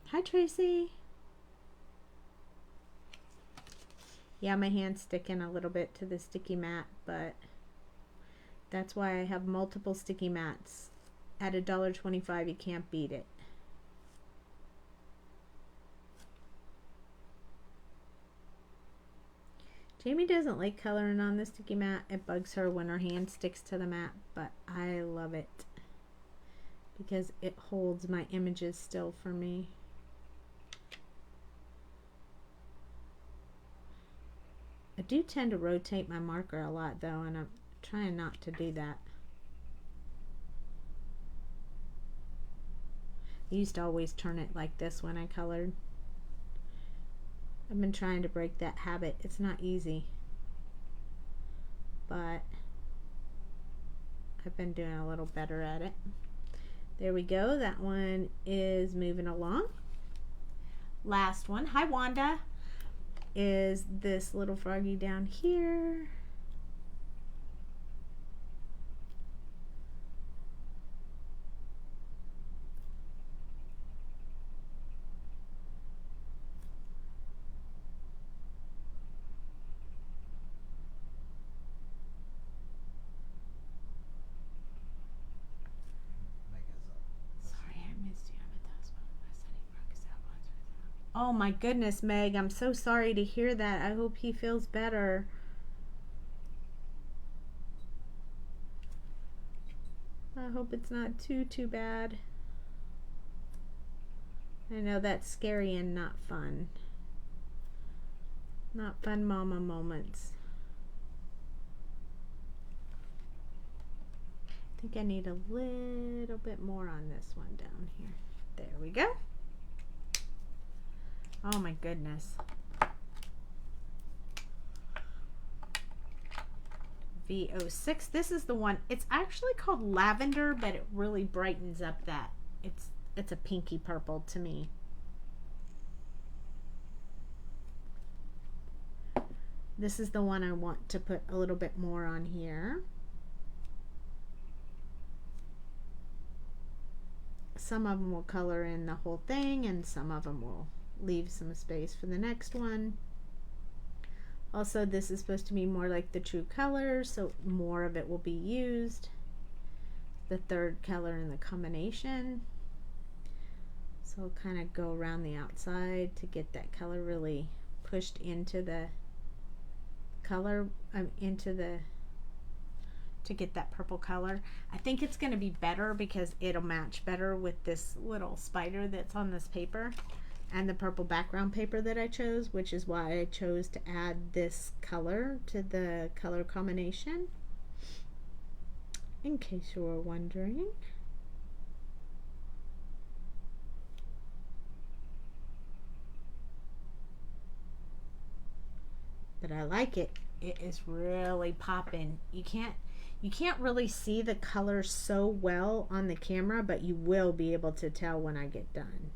Hi, Tracy. Yeah, my hand's sticking a little bit to the sticky mat, but that's why I have multiple sticky mats. At $1.25, you can't beat it. Jamie doesn't like coloring on the sticky mat. It bugs her when her hand sticks to the mat, but I love it because it holds my images still for me. I do tend to rotate my marker a lot though, and I'm trying not to do that. I used to always turn it like this when I colored. I've been trying to break that habit. It's not easy, but I've been doing a little better at it. There we go. That one is moving along. Last one. Hi, Wanda. Is this little froggy down here. Oh my goodness, Meg, I'm so sorry to hear that. I hope he feels better. I hope it's not too bad. I know that's scary and not fun. Not fun mama moments. I think I need a little bit more on this one down here. There we go. Oh my goodness. V06. This is the one. It's actually called lavender, but it really brightens up that. It's a pinky purple to me. This is the one I want to put a little bit more on here. Some of them will color in the whole thing, and some of them will leave some space for the next one. Also, this is supposed to be more like the true color, so more of it will be used. The third color in the combination. So I'll kind of go around the outside to get that color really pushed into the color, to get that purple color. I think it's going to be better because it'll match better with this little spider that's on this paper and the purple background paper that I chose, which is why I chose to add this color to the color combination, in case you were wondering. But I like it. It is really popping. You can't really see the color so well on the camera, but you will be able to tell when I get done.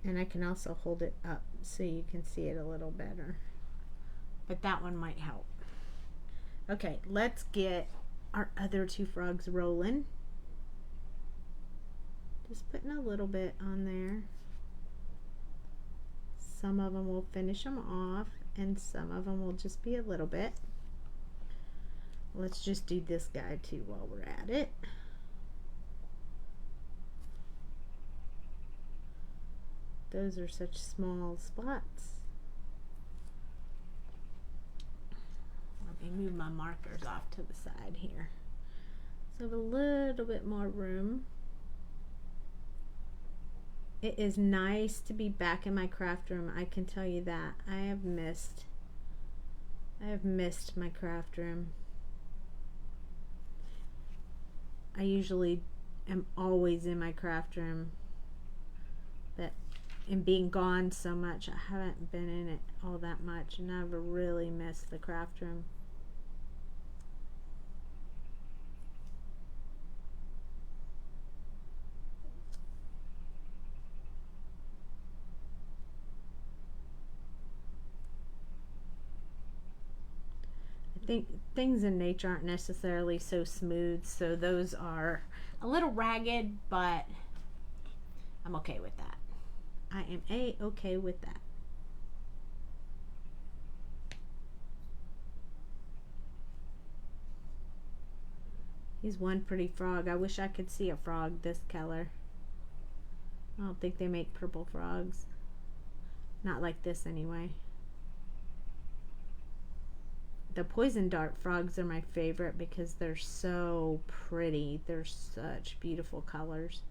And I can also hold it up so you can see it a little better. But that one might help. Okay, let's get our other two frogs rolling. Just putting a little bit on there. Some of them will finish them off, and some of them will just be a little bit. Let's just do this guy too while we're at it. Those are such small spots. Let me move my markers off to the side here. So I have a little bit more room. It is nice to be back in my craft room. I can tell you that. I have missed my craft room. I usually am always in my craft room, but in being gone so much, I haven't been in it all that much, and I've really missed the craft room. I things in nature aren't necessarily so smooth, so those are a little ragged, but I'm okay with that. I am okay with that. He's one pretty frog. I wish I could see a frog this color. I don't think they make purple frogs. Not like this anyway. The poison dart frogs are my favorite because they're so pretty. They're such beautiful colors.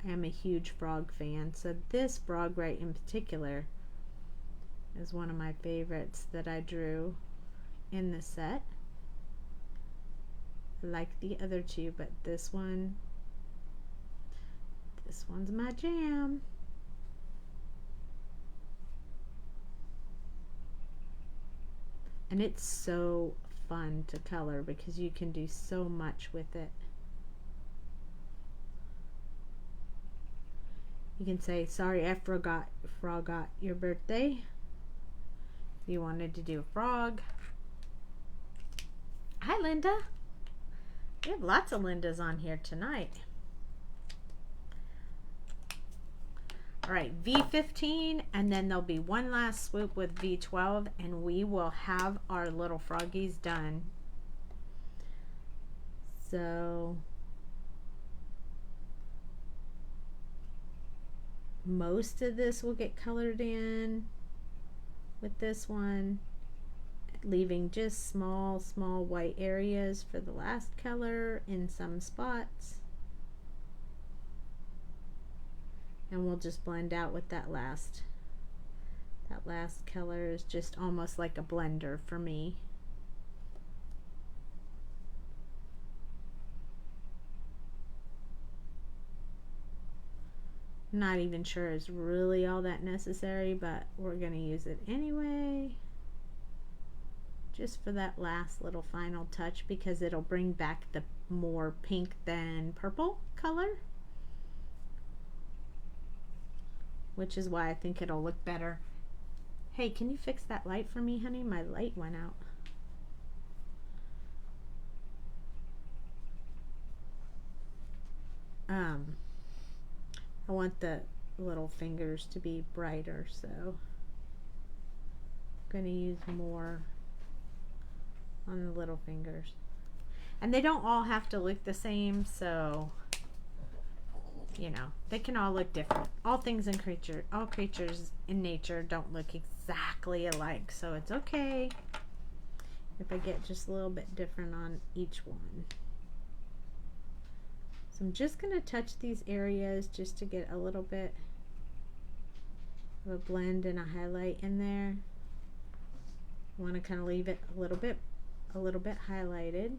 I am a huge frog fan. So this frog right in particular is one of my favorites that I drew in the set. I like the other two, but this one's my jam. And it's so fun to color because you can do so much with it. You can say, sorry, I forgot your birthday. If you wanted to do a frog. Hi, Linda. We have lots of Lindas on here tonight. All right, V15, and then there'll be one last swoop with V12, and we will have our little froggies done. So most of this will get colored in with this one, leaving just small white areas for the last color in some spots. And we'll just blend out with that last color is just almost like a blender for me. Not even sure it's really all that necessary, but we're going to use it anyway. Just for that last little final touch because it'll bring back the more pink than purple color. Which is why I think it'll look better. Hey, can you fix that light for me, honey? My light went out. I want the little fingers to be brighter, so I'm going to use more on the little fingers. And they don't all have to look the same, so you know, they can all look different. All creatures in nature don't look exactly alike, so it's okay if I get just a little bit different on each one. So I'm just going to touch these areas just to get a little bit of a blend and a highlight in there. I want to kind of leave it a little bit highlighted.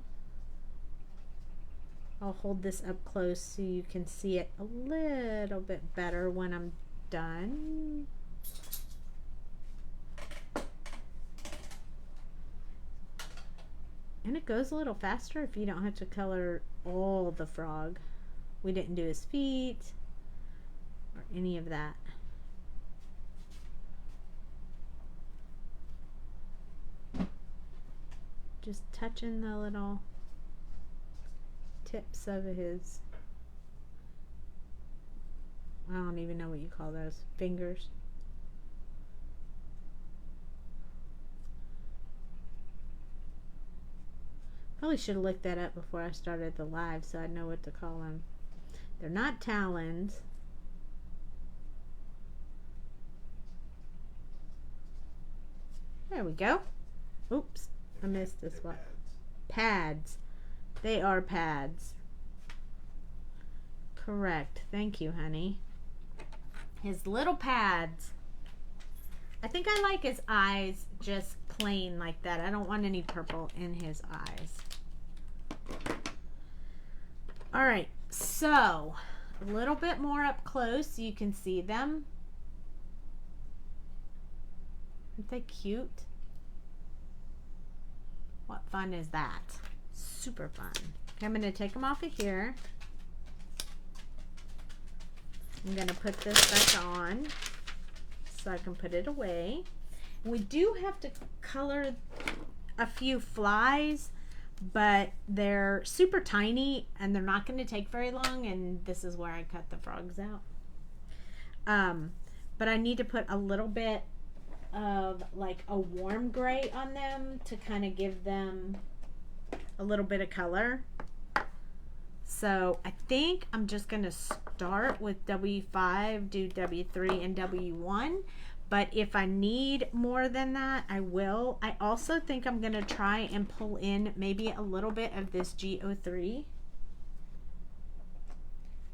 I'll hold this up close so you can see it a little bit better when I'm done. And it goes a little faster if you don't have to color all the frog. We didn't do his feet or any of that. Just touching the little tips of his, I don't even know what you call those, fingers. Probably should have looked that up before I started the live so I'd know what to call them. They're not talons. There we go. Oops, I missed this one. Pads. They are pads. Correct. Thank you, honey. His little pads. I think I like his eyes just plain like that. I don't want any purple in his eyes. All right, so a little bit more up close so you can see them. Aren't they cute? What fun is that? Super fun. Okay, I'm going to take them off of here. I'm going to put this back on so I can put it away. We do have to color a few flies, but they're super tiny and they're not going to take very long, and this is where I cut the frogs out. But I need to put a little bit of like a warm gray on them to kind of give them a little bit of color. So I think I'm just going to start with W5, do W3 and W1. But if I need more than that, I will. I also think I'm going to try and pull in maybe a little bit of this GO3.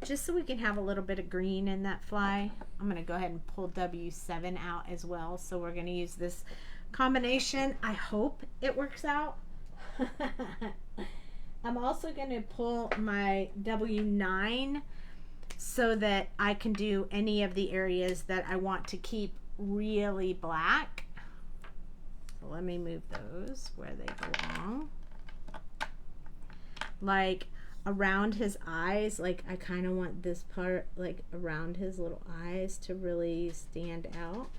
Just so we can have a little bit of green in that fly. I'm going to go ahead and pull W7 out as well. So we're going to use this combination. I hope it works out. I'm also going to pull my W9 so that I can do any of the areas that I want to keep really black. So let me move those where they belong. Like around his eyes, like I kind of want this part like around his little eyes to really stand out.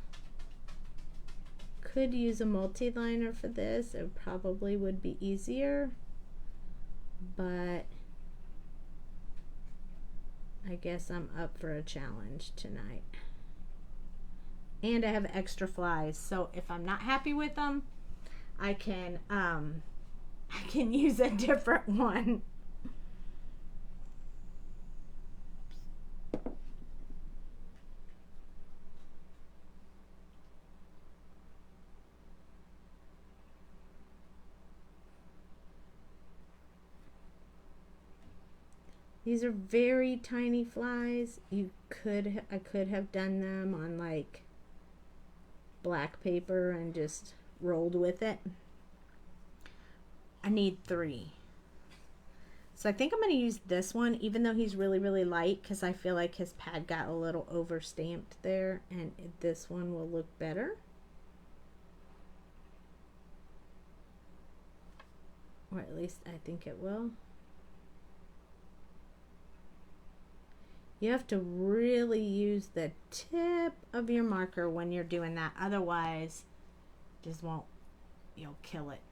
Could use a multi-liner for this. It probably would be easier, but I guess I'm up for a challenge tonight. And I have extra flies, so if I'm not happy with them, I can use a different one. These are very tiny flies. I could have done them on like black paper and just rolled with it. I need 3. So I think I'm going to use this one, even though he's really, really light, because I feel like his pad got a little over stamped there, and this one will look better. Or at least I think it will. You have to really use the tip of your marker when you're doing that. Otherwise, just won't, you'll kill it.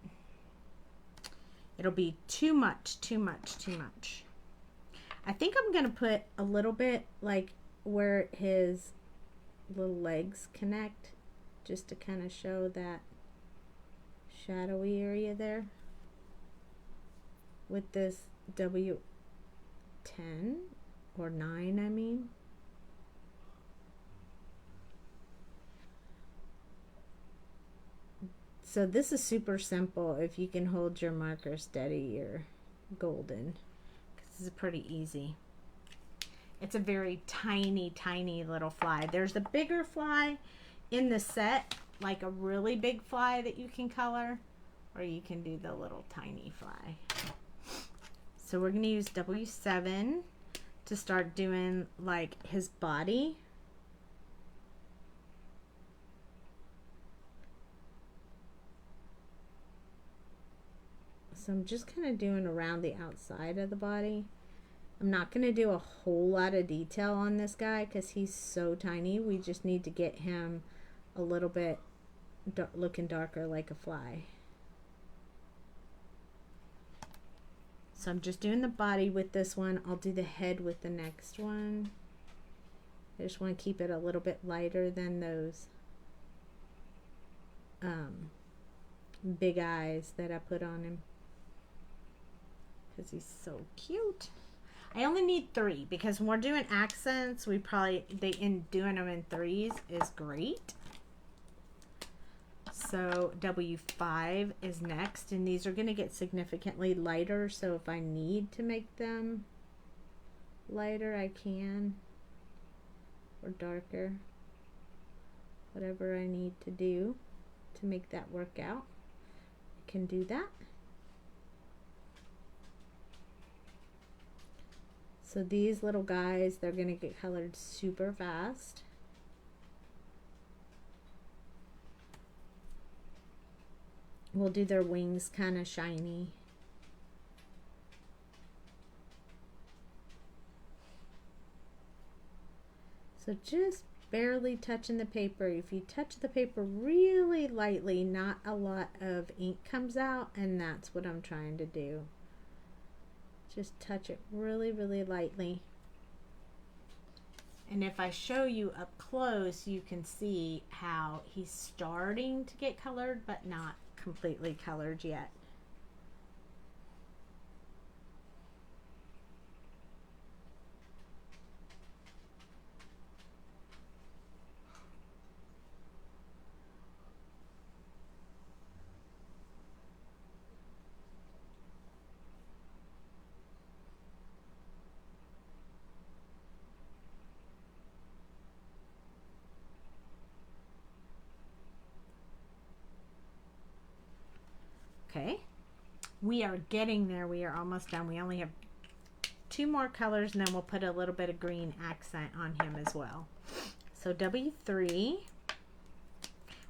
It'll be too much, too much, too much. I think I'm going to put a little bit like where his little legs connect, just to kind of show that shadowy area there with this W10. Or 9, I mean. So this is super simple. If you can hold your marker steady, you're golden. This is pretty easy. It's a very tiny, tiny little fly. There's a bigger fly in the set, like a really big fly that you can color, or you can do the little tiny fly. So we're going to use W7 to start doing like his body. So I'm just kind of doing around the outside of the body. I'm not going to do a whole lot of detail on this guy because he's so tiny. We just need to get him a little bit looking darker like a fly. So I'm just doing the body with this one. I'll do the head with the next one. I just want to keep it a little bit lighter than those big eyes that I put on him, because he's so cute. I only need 3 because when we're doing accents, we probably, doing them in 3s is great. So W5 is next, and these are going to get significantly lighter, so if I need to make them lighter, I can, or darker, whatever I need to do to make that work out, I can do that. So these little guys, they're going to get colored super fast. We'll do their wings kind of shiny. So just barely touching the paper. If you touch the paper really lightly, not a lot of ink comes out, and that's what I'm trying to do. Just touch it really, really lightly. And if I show you up close, you can see how he's starting to get colored, but not completely colored yet. Okay, we are getting there. We are almost done. We only have 2 more colors, and then we'll put a little bit of green accent on him as well. So W3,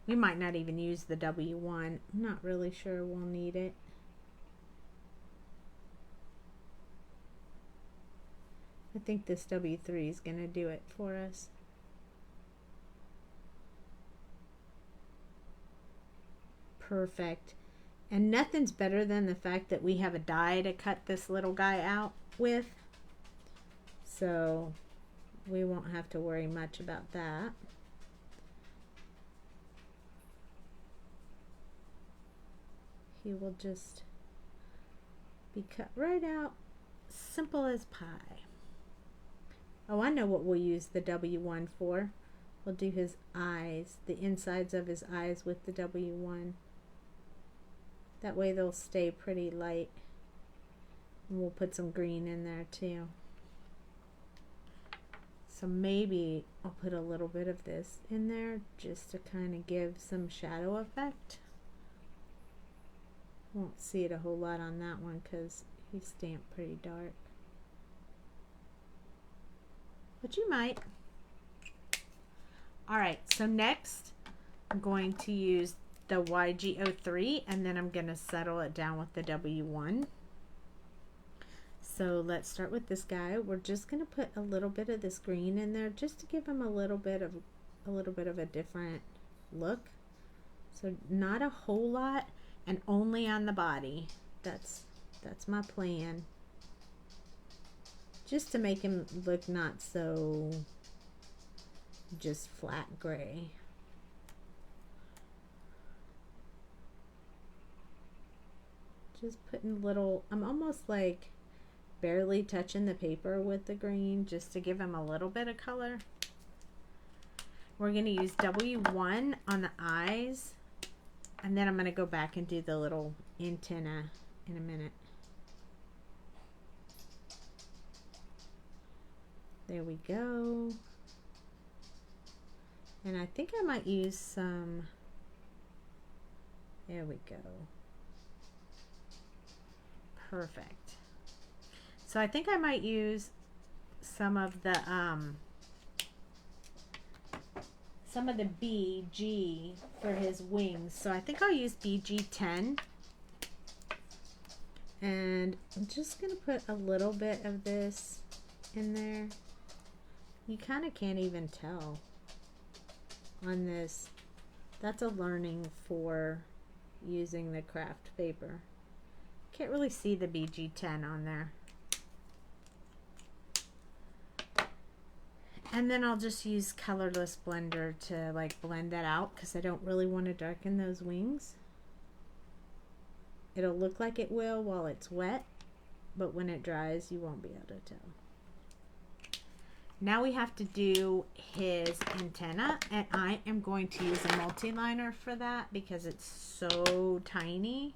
we might not even use the W1. I'm not really sure we'll need it. I think this W3 is going to do it for us. Perfect. And nothing's better than the fact that we have a die to cut this little guy out with. So we won't have to worry much about that. He will just be cut right out. Simple as pie. Oh, I know what we'll use the W1 for. We'll do his eyes, the insides of his eyes with the W1. That way they'll stay pretty light. And we'll put some green in there too. So maybe I'll put a little bit of this in there just to kind of give some shadow effect. Won't see it a whole lot on that one because he's stamped pretty dark. But you might. Alright, so next I'm going to use the YG03, and then I'm going to settle it down with the W1. So let's start with this guy. We're just going to put a little bit of this green in there just to give him a little bit of a different look. So not a whole lot, and only on the body. That's my plan. Just to make him look not so just flat gray. Just putting little, I'm almost like barely touching the paper with the green just to give him a little bit of color. We're going to use W1 on the eyes, and then I'm going to go back and do the little antenna in a minute. There we go. And I think I might use some, there we go. Perfect. So I think I might use some of the BG for his wings. So I think I'll use BG10. And I'm just going to put a little bit of this in there. You kind of can't even tell on this. That's a learning for using the craft paper. Can't really see the BG10 on there. And then I'll just use colorless blender to like blend that out because I don't really want to darken those wings. It'll look like it will while it's wet, but when it dries you won't be able to tell. Now we have to do his antenna, and I am going to use a multi-liner for that because it's so tiny.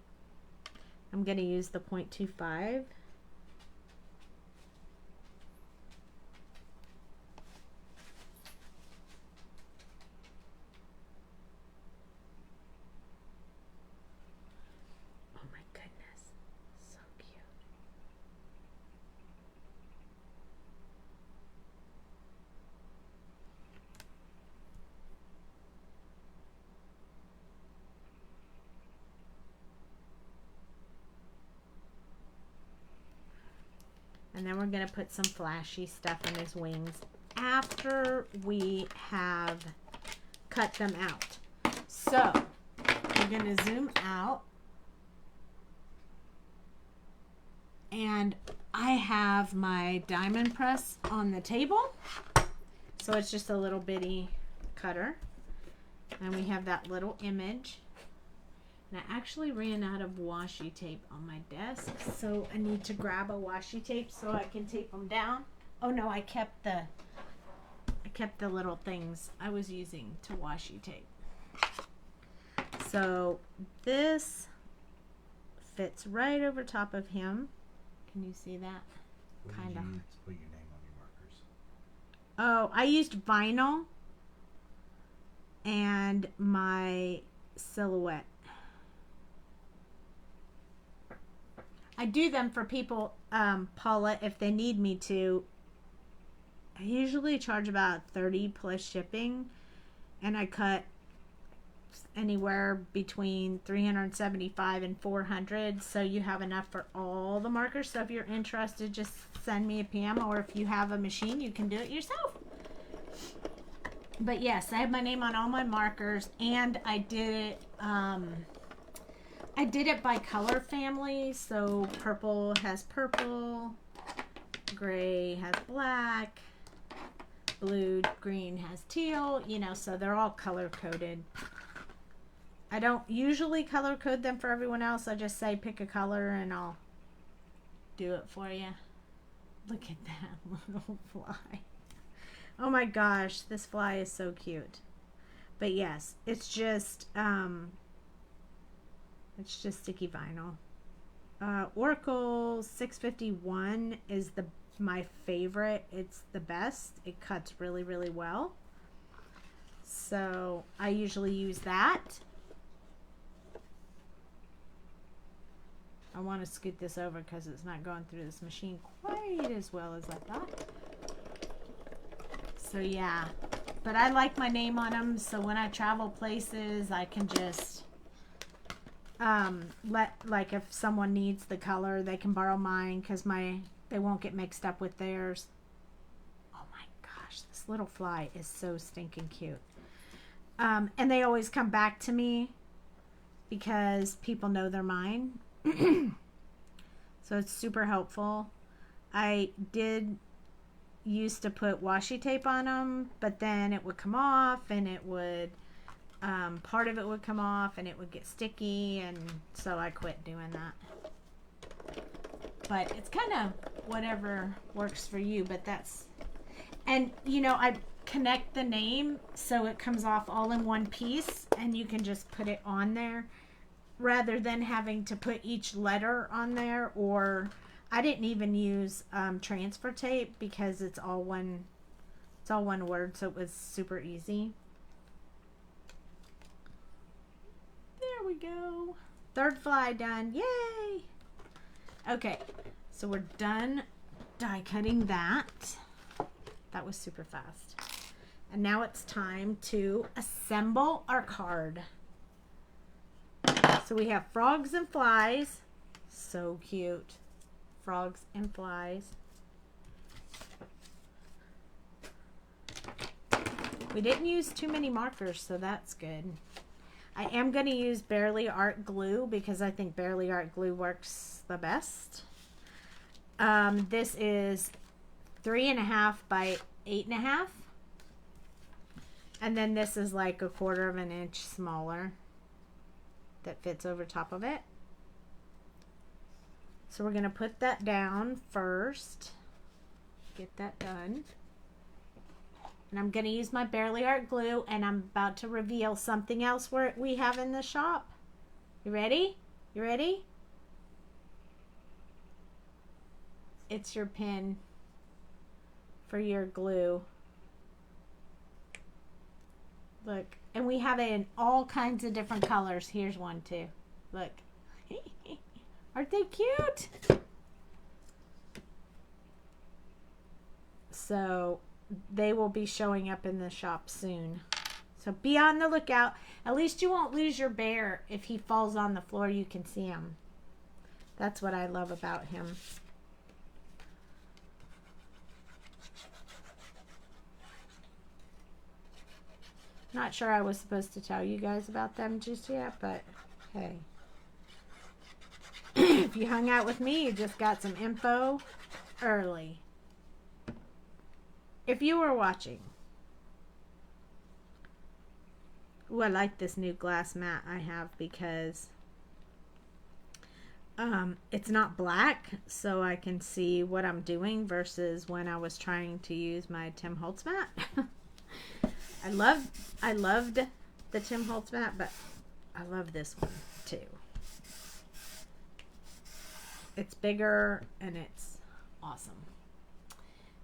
I'm going to use the 0.25. Oh my goodness, so cute. And then we're going to put some flashy stuff in his wings. after we have cut them out. So we're going to zoom out. And I have my diamond press on the table. So it's just a little bitty cutter. And we have that little image. And I actually ran out of washi tape on my desk. So I need to grab a washi tape so I can tape them down. Oh no, I kept the little things I was using to washi tape. So this fits right over top of him. Can you see that? Kind of. Put your name on your markers. Oh, I used vinyl and my silhouette. I do them for people, Paula, if they need me to. I usually charge about $30 plus shipping, and I cut anywhere between 375 and 400, so you have enough for all the markers. So if you're interested, just send me a PM, or if you have a machine, you can do it yourself. But yes, I have my name on all my markers, and I did it by color family. So purple has purple, gray has black, blue, green has teal, you know, so they're all color coded. I don't usually color code them for everyone else. I just say pick a color and I'll do it for you. Look at that little fly. Oh my gosh, this fly is so cute. But yes, it's just sticky vinyl. Oracle 651 is my favorite. It's the best. It cuts really, really well. So I usually use that. I want to scoot this over because it's not going through this machine quite as well as I thought. So yeah, but I like my name on them, so when I travel places I can just like if someone needs the color, they can borrow mine because they won't get mixed up with theirs. Oh my gosh, this little fly is so stinking cute. And they always come back to me because people know they're mine. So it's super helpful. I did used to put washi tape on them, but then it would come off, and it would part of it would come off and it would get sticky, and so I quit doing that. But it's kind of whatever works for you. But that's, and you know, I connect the name so it comes off all in one piece, and you can just put it on there rather than having to put each letter on there. Or I didn't even use transfer tape because it's all one word, so it was super easy. There we go. Third fly done. Yay! Okay, so we're done die cutting that. That was super fast. And now it's time to assemble our card. So we have frogs and flies. So cute. Frogs and flies. We didn't use too many markers, so that's good. I am going to use Barely Art glue because I think Barely Art glue works the best. This is 3.5 by 8.5. And then this is like 1/4 of an inch smaller that fits over top of it. So we're going to put that down first. Get that done. And I'm going to use my Barely Art glue, and I'm about to reveal something else we have in the shop. You ready? You ready? It's your pin for your glue. Look, and we have it in all kinds of different colors. Here's one too. Look. Aren't they cute? So they will be showing up in the shop soon. So be on the lookout. At least you won't lose your bear. If he falls on the floor, you can see him. That's what I love about him. Not sure I was supposed to tell you guys about them just yet, but hey. If you hung out with me, you just got some info early. If you were watching. Ooh, I like this new glass mat I have because it's not black, so I can see what I'm doing versus when I was trying to use my Tim Holtz mat. I loved the Tim Holtz mat, but I love this one too. It's bigger and it's awesome.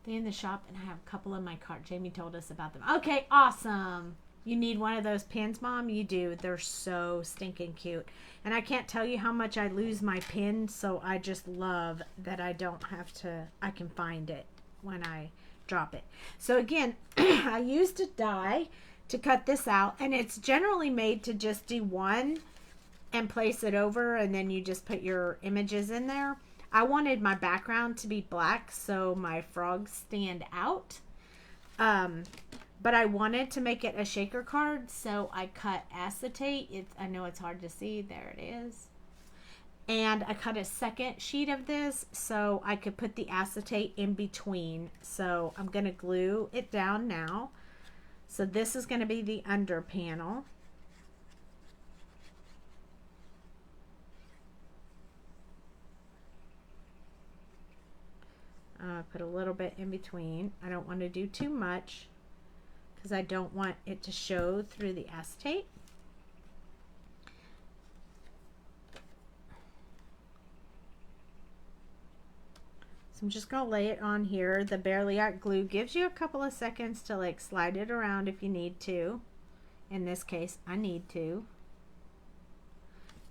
They're in the shop and I have a couple in my cart. Jamie told us about them. Okay, awesome. You need one of those pins, Mom? You do. They're so stinking cute. And I can't tell you how much I lose my pin, so I just love that I don't have to, I can find it when I drop it. So again, I used a die to cut this out, and it's generally made to just do one and place it over, and then you just put your images in there. I wanted my background to be black so my frogs stand out. But I wanted to make it a shaker card, so I cut acetate. I know it's hard to see. There it is. And I cut a second sheet of this so I could put the acetate in between. So I'm going to glue it down now. So this is going to be the under panel. Put a little bit in between. I don't want to do too much, because I don't want it to show through the acetate. So I'm just going to lay it on here. The Barely Art glue gives you a couple of seconds to like slide it around if you need to. In this case, I need to.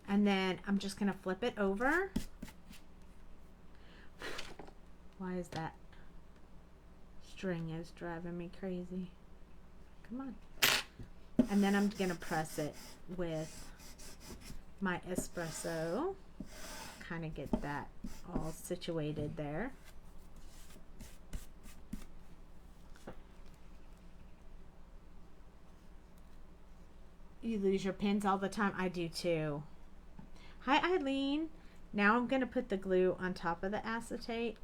And then I'm just going to flip it over. Why is that string is driving me crazy? Come on. And then I'm going to press it with my espresso. Kind of get that all situated there. You lose your pins all the time. I do too. Hi, Eileen. Now I'm going to put the glue on top of the acetate.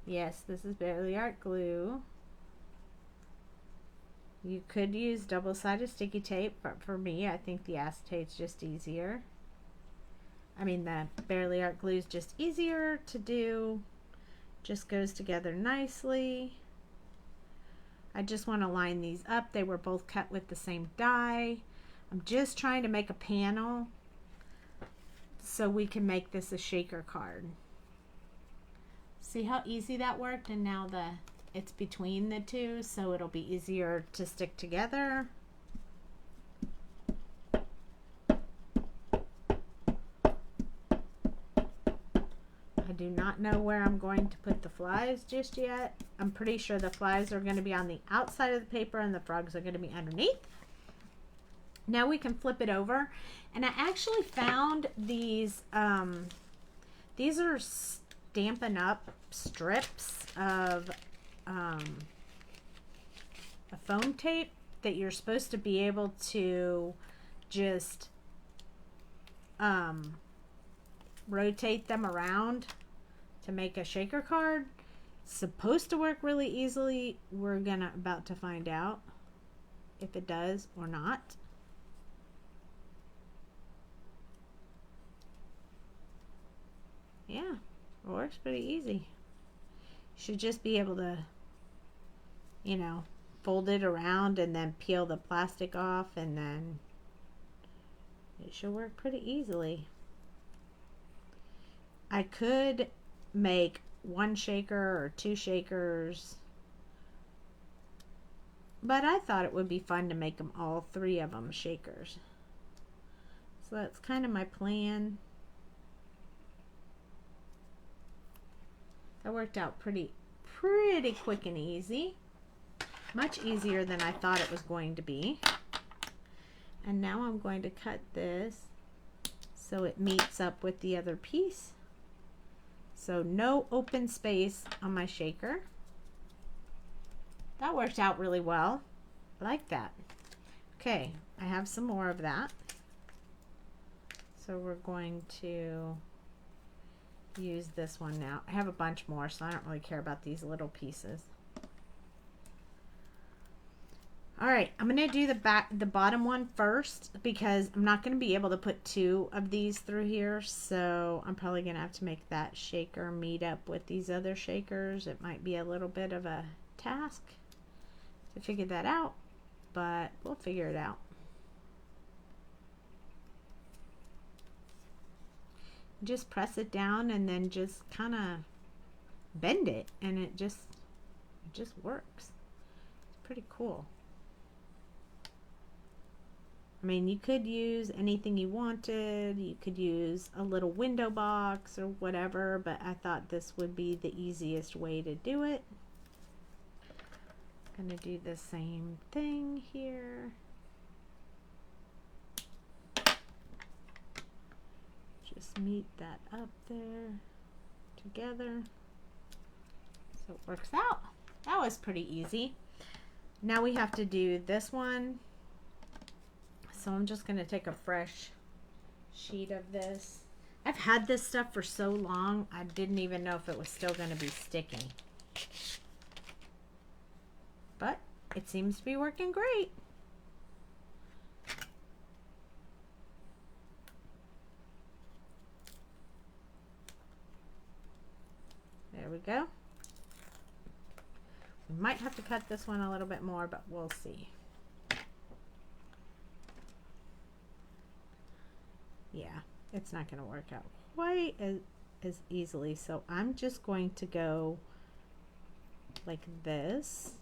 Yes, this is Barely Art glue. You could use double-sided sticky tape, but for me, I think the acetate's just easier. I mean, the Barely Art glue is just easier to do. Just goes together nicely. I just want to line these up. They were both cut with the same die. I'm just trying to make a panel so we can make this a shaker card. See how easy that worked? And now it's between the two, so it'll be easier to stick together. I do not know where I'm going to put the flies just yet. I'm pretty sure the flies are going to be on the outside of the paper and the frogs are going to be underneath. Now we can flip it over. And I actually found these are Stampin' Up! Strips of a foam tape that you're supposed to be able to just rotate them around to make a shaker card. It's supposed to work really easily. We're about to find out if it does or not. Yeah, it works pretty easy. You should just be able to, you know, fold it around and then peel the plastic off, and then it should work pretty easily. I could make one shaker or two shakers, but I thought it would be fun to make them all three of them shakers. So that's kind of my plan. That worked out pretty quick and easy. Much easier than I thought it was going to be. And now I'm going to cut this so it meets up with the other piece. So no open space on my shaker. That worked out really well. I like that. Okay, I have some more of that. So we're going to use this one now. I have a bunch more, so I don't really care about these little pieces. All right, I'm going to do the bottom one first because I'm not going to be able to put 2 of these through here, so I'm probably going to have to make that shaker meet up with these other shakers. It might be a little bit of a task to figure that out, but we'll figure it out. Just press it down and then just kind of bend it, and it just works. It's pretty cool. I mean, you could use anything you wanted. You could use a little window box or whatever, but I thought this would be the easiest way to do it. I'm gonna do the same thing here. Just meet that up there together. So it works out. That was pretty easy. Now we have to do this one. So I'm just going to take a fresh sheet of this. I've had this stuff for so long, I didn't even know if it was still going to be sticking. But it seems to be working great. There we go. We might have to cut this one a little bit more, but we'll see. Yeah, it's not going to work out quite as easily. So I'm just going to go like this.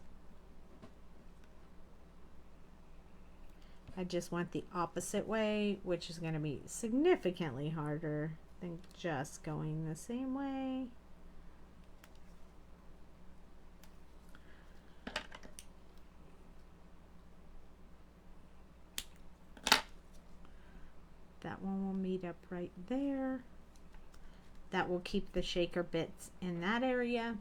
I just went the opposite way, which is going to be significantly harder than just going the same way. That one will meet up right there. That will keep the shaker bits in that area.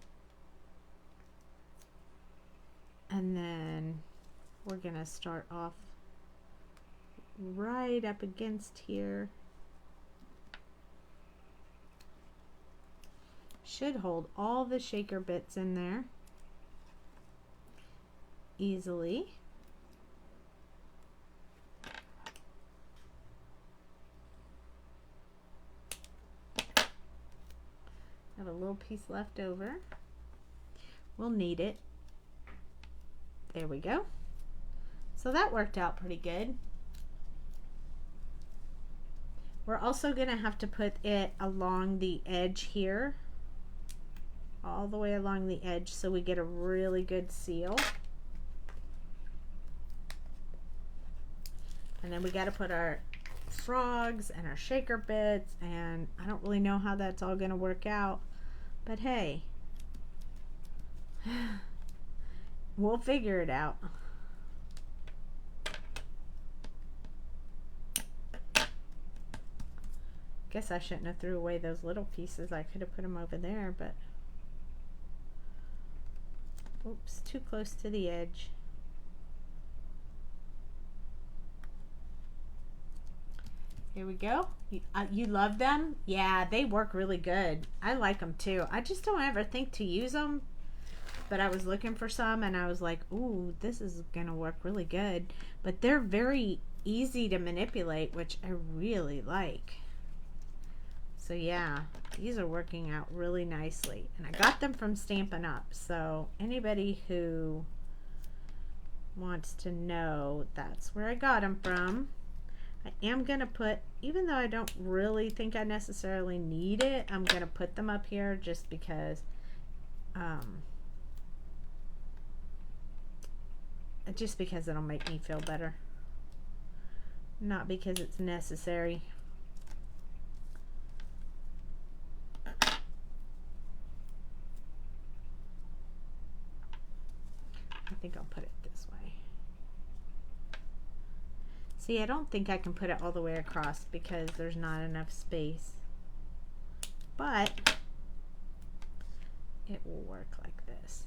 And then we're going to start off right up against here. Should hold all the shaker bits in there easily. Have a little piece left over. We'll need it. There we go. So that worked out pretty good. We're also going to have to put it along the edge here, all the way along the edge, so we get a really good seal. And then we got to put our frogs and our shaker bits, and I don't really know how that's all going to work out, but hey, we'll figure it out. Guess I shouldn't have threw away those little pieces. I could have put them over there, but oops, too close to the edge. Here we go. You love them? Yeah, they work really good. I like them too. I just don't ever think to use them, but I was looking for some and I was like, ooh, this is gonna work really good. But they're very easy to manipulate, which I really like. So yeah, these are working out really nicely. And I got them from Stampin' Up! So anybody who wants to know, that's where I got them from. I am going to put, even though I don't really think I necessarily need it, I'm going to put them up here just because it'll make me feel better. Not because it's necessary. I think I'll put it this way. See, I don't think I can put it all the way across because there's not enough space. But it will work like this.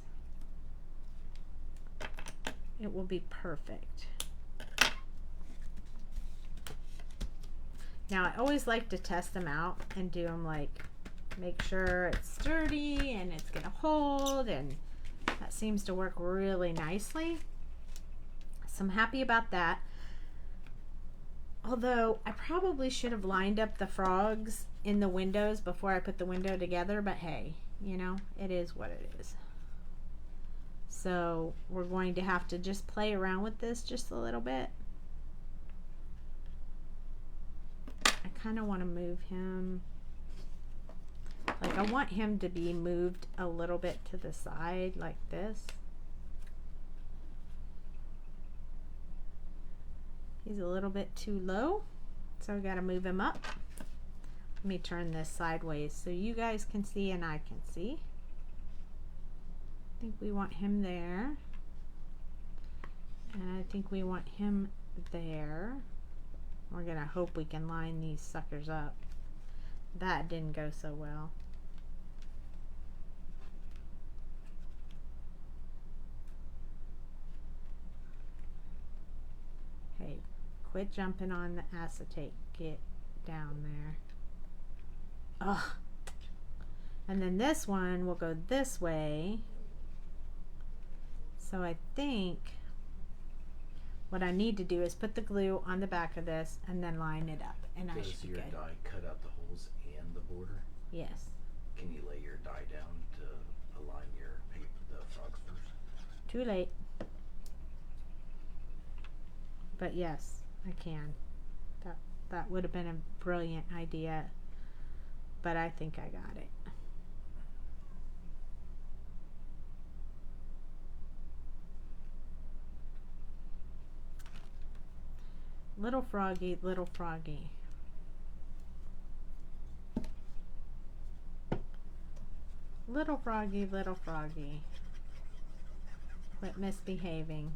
it will be perfect. Now I always like to test them out and do them like, make sure it's sturdy and it's gonna hold, and that seems to work really nicely. So I'm happy about that. Although I probably should have lined up the frogs in the windows before I put the window together, but hey, you know, it is what it is. So we're going to have to just play around with this just a little bit. I kind of want to move him. Like, I want him to be moved a little bit to the side like this. He's a little bit too low, so I got to move him up. Let me turn this sideways so you guys can see and I can see. I think we want him there. And I think we want him there. We're going to hope we can line these suckers up. That didn't go so well. Hey, quit jumping on the acetate. Get down there. Ugh. And then this one will go this way. So I think what I need to do is put the glue on the back of this and then line it up, and I should be good. Does your die cut out the holes and the border? Yes. Can you lay your die down to align your paper, the frogs first? Too late. But yes, I can. That would have been a brilliant idea, but I think I got it. Little froggy, little froggy. Little froggy, little froggy. Quit misbehaving.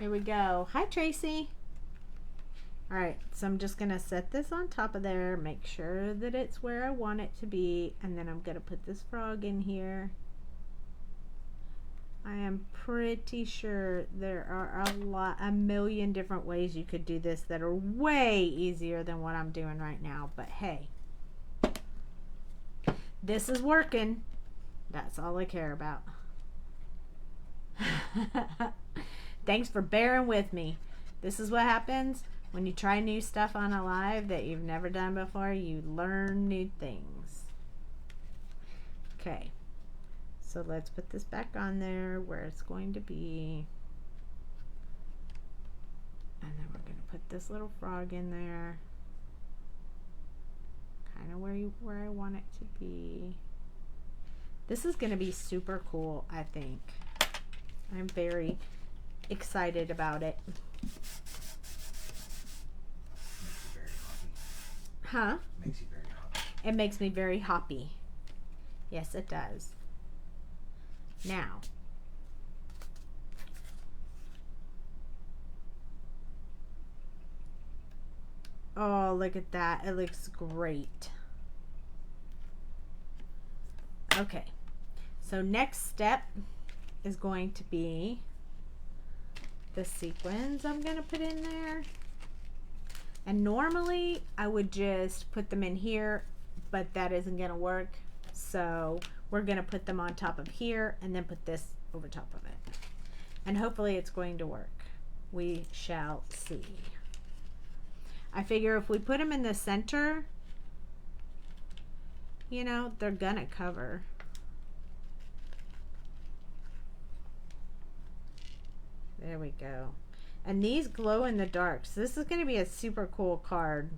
Here we go. Hi, Tracy. All right, so I'm just gonna set this on top of there, make sure that it's where I want it to be, and then I'm gonna put this frog in here. I am pretty sure there are a million different ways you could do this that are way easier than what I'm doing right now, but hey, this is working. That's all I care about. Thanks for bearing with me. This is what happens when you try new stuff on a live that you've never done before. You learn new things. Okay. So let's put this back on there where it's going to be. And then we're going to put this little frog in there. Kind of where I want it to be. This is going to be super cool, I think. I'm very excited about it. Makes you very hoppy. Huh? Makes you very hoppy. It makes me very hoppy. Yes, it does. Now, oh, look at that. It looks great. Okay, so next step is going to be the sequins I'm going to put in there. And normally I would just put them in here, but that isn't going to work. So we're going to put them on top of here and then put this over top of it. And hopefully it's going to work. We shall see. I figure if we put them in the center, you know, they're going to cover. There we go. And these glow in the dark. So this is going to be a super cool card.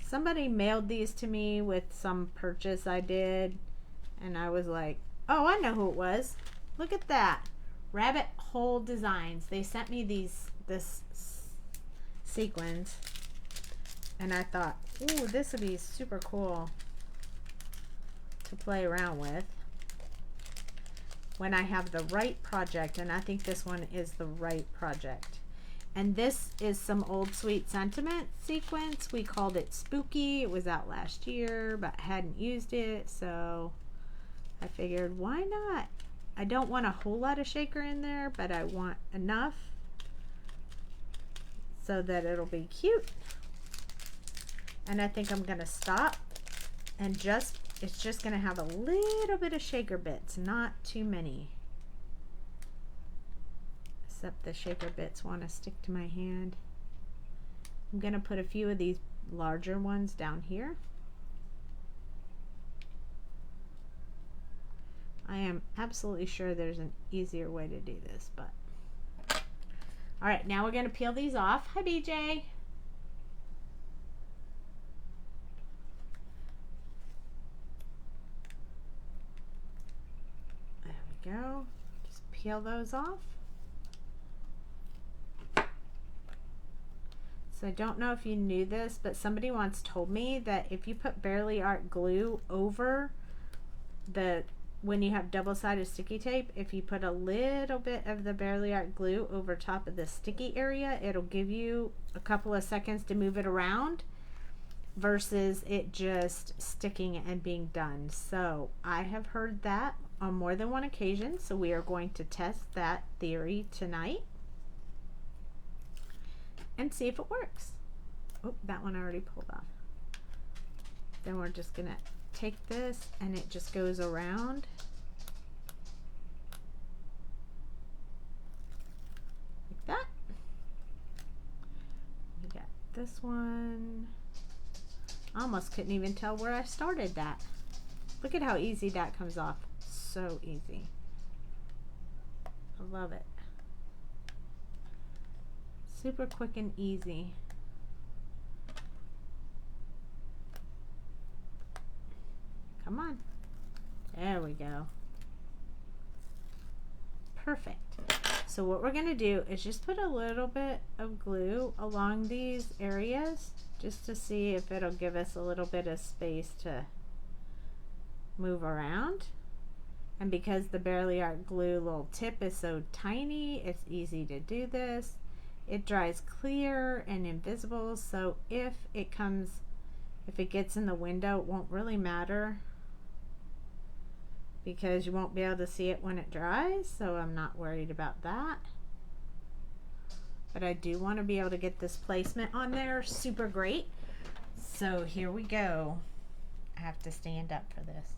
Somebody mailed these to me with some purchase I did. And I was like, oh, I know who it was. Look at that. Rabbit Hole Designs. They sent me this sequins. And I thought, ooh, this would be super cool to play around with when I have the right project. And I think this one is the right project. And this is some old Sweet Sentiment sequence. We called it Spooky. It was out last year, but hadn't used it. So I figured, why not I don't want a whole lot of shaker in there, but I want enough so that it'll be cute. And I think I'm gonna stop and it's just gonna have a little bit of shaker bits, not too many. Except the shaker bits want to stick to my hand. I'm gonna put a few of these larger ones down here. I am absolutely sure there's an easier way to do this, but all right, now we're gonna peel these off. Hi, BJ. There we go. Just peel those off. So I don't know if you knew this, but somebody once told me that if you put Barely Art glue over when you have double-sided sticky tape, if you put a little bit of the Barely Art glue over top of the sticky area, it'll give you a couple of seconds to move it around versus it just sticking and being done. So I have heard that on more than one occasion, so we are going to test that theory tonight and see if it works. Oh, that one I already pulled off. Then we're just gonna take this and it just goes around. Like that. We got this one. I almost couldn't even tell where I started that. Look at how easy that comes off. So easy. I love it. Super quick and easy. Come on. There we go. Perfect. So what we're going to do is just put a little bit of glue along these areas just to see if it'll give us a little bit of space to move around. And because the Barely Art glue little tip is so tiny, it's easy to do this. It dries clear and invisible, so if it gets in the window, it won't really matter because you won't be able to see it when it dries, so I'm not worried about that. But I do want to be able to get this placement on there super great. So here we go. I have to stand up for this.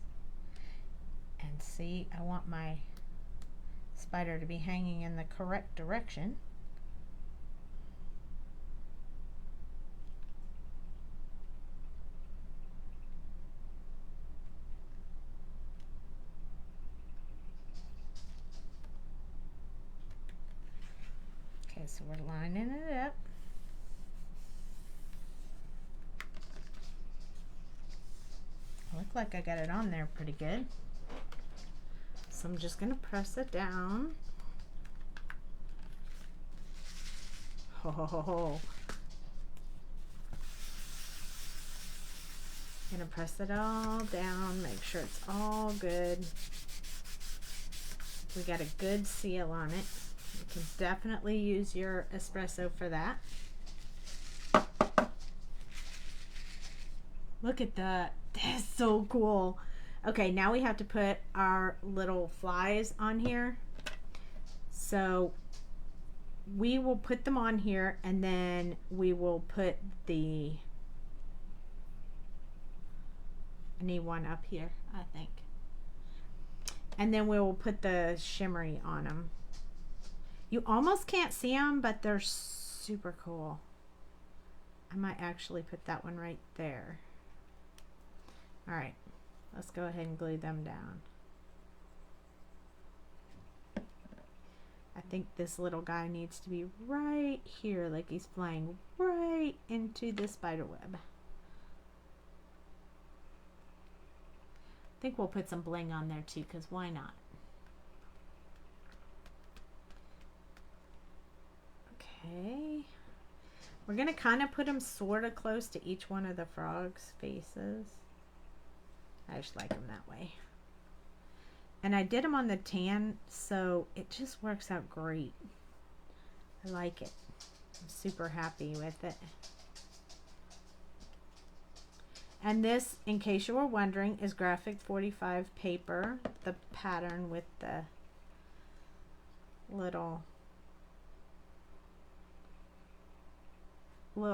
And see, I want my spider to be hanging in the correct direction. Okay, so we're lining it up. I look like I got it on there pretty good. So I'm just going to press it down. Ho ho ho ho. I'm going to press it all down, make sure it's all good. We got a good seal on it. You can definitely use your espresso for that. Look at that. That's so cool. Okay, now we have to put our little flies on here. So we will put them on here and then we will put I need one up here, I think. And then we will put the shimmery on them. You almost can't see them, but they're super cool. I might actually put that one right there. All right, let's go ahead and glue them down. I think this little guy needs to be right here, like he's flying right into the spider web. I think we'll put some bling on there too, because why not? Okay. We're going to kind of put them sort of close to each one of the frogs' faces. I just like them that way. And I did them on the tan, so it just works out great. I like it. I'm super happy with it. And this, in case you were wondering, is graphic 45 paper, the pattern with the little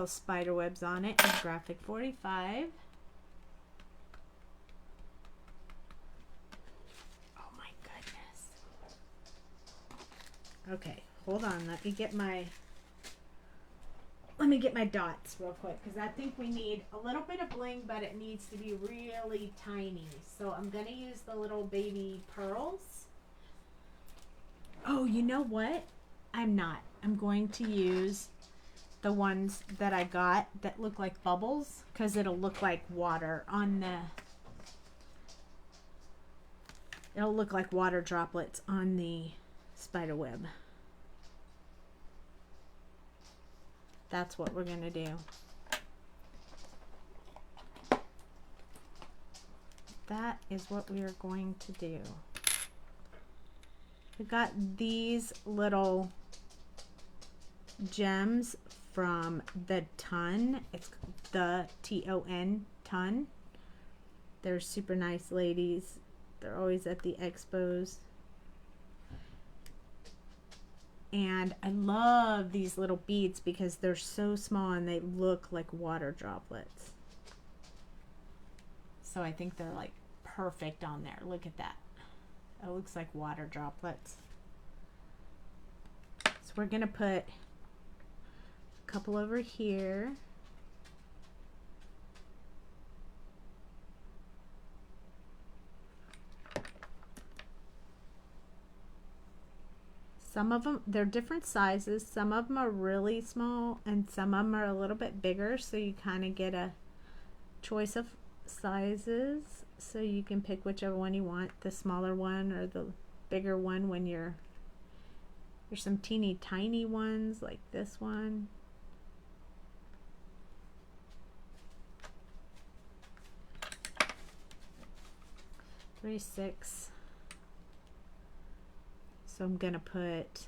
spider webs on it in graphic 45. Oh my goodness. Okay, hold on. Let me get my dots real quick, because I think we need a little bit of bling, but it needs to be really tiny. So I'm going to use the little baby pearls. Oh, you know what? I'm not. I'm going to use the ones that I got that look like bubbles, because it'll look like water on the... It'll look like water droplets on the spider web. That's what we're going to do. That is what we are going to do. We got these little gems from the Ton. It's the Ton, Ton. They're super nice ladies. They're always at the expos. And I love these little beads because they're so small and they look like water droplets. So I think they're like perfect on there. Look at that. It looks like water droplets. So we're going to put a couple over here. Some of them, they're different sizes. Some of them are really small and some of them are a little bit bigger. So you kind of get a choice of sizes. So you can pick whichever one you want, the smaller one or the bigger one when there's some teeny tiny ones like this one. Three, 6. So I'm gonna put,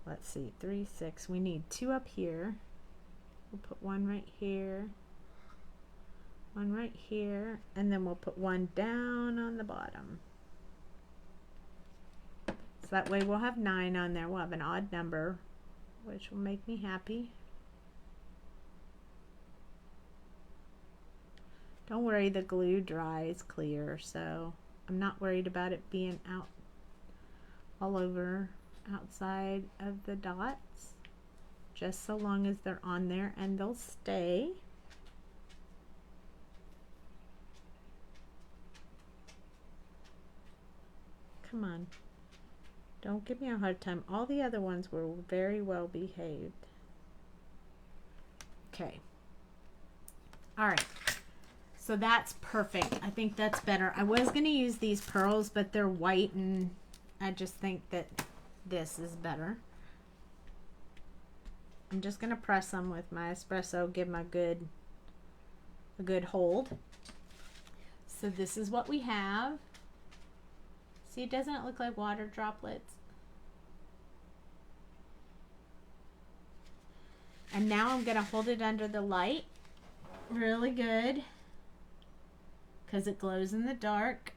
let's see, 3, 6. We need 2 up here. We'll put 1 right here, 1 right here, and then we'll put 1 down on the bottom. So that way we'll have 9 on there. We'll have an odd number, which will make me happy. Don't worry, the glue dries clear, so I'm not worried about it being out all over outside of the dots, just so long as they're on there and they'll stay. Come on, don't give me a hard time. All the other ones were very well behaved. Okay, all right, so that's perfect. I think that's better. I was going to use these pearls, but they're white and I just think that this is better. I'm just going to press them with my espresso, give them a good hold. So this is what we have. See, doesn't it look like water droplets? And now I'm going to hold it under the light really good because it glows in the dark.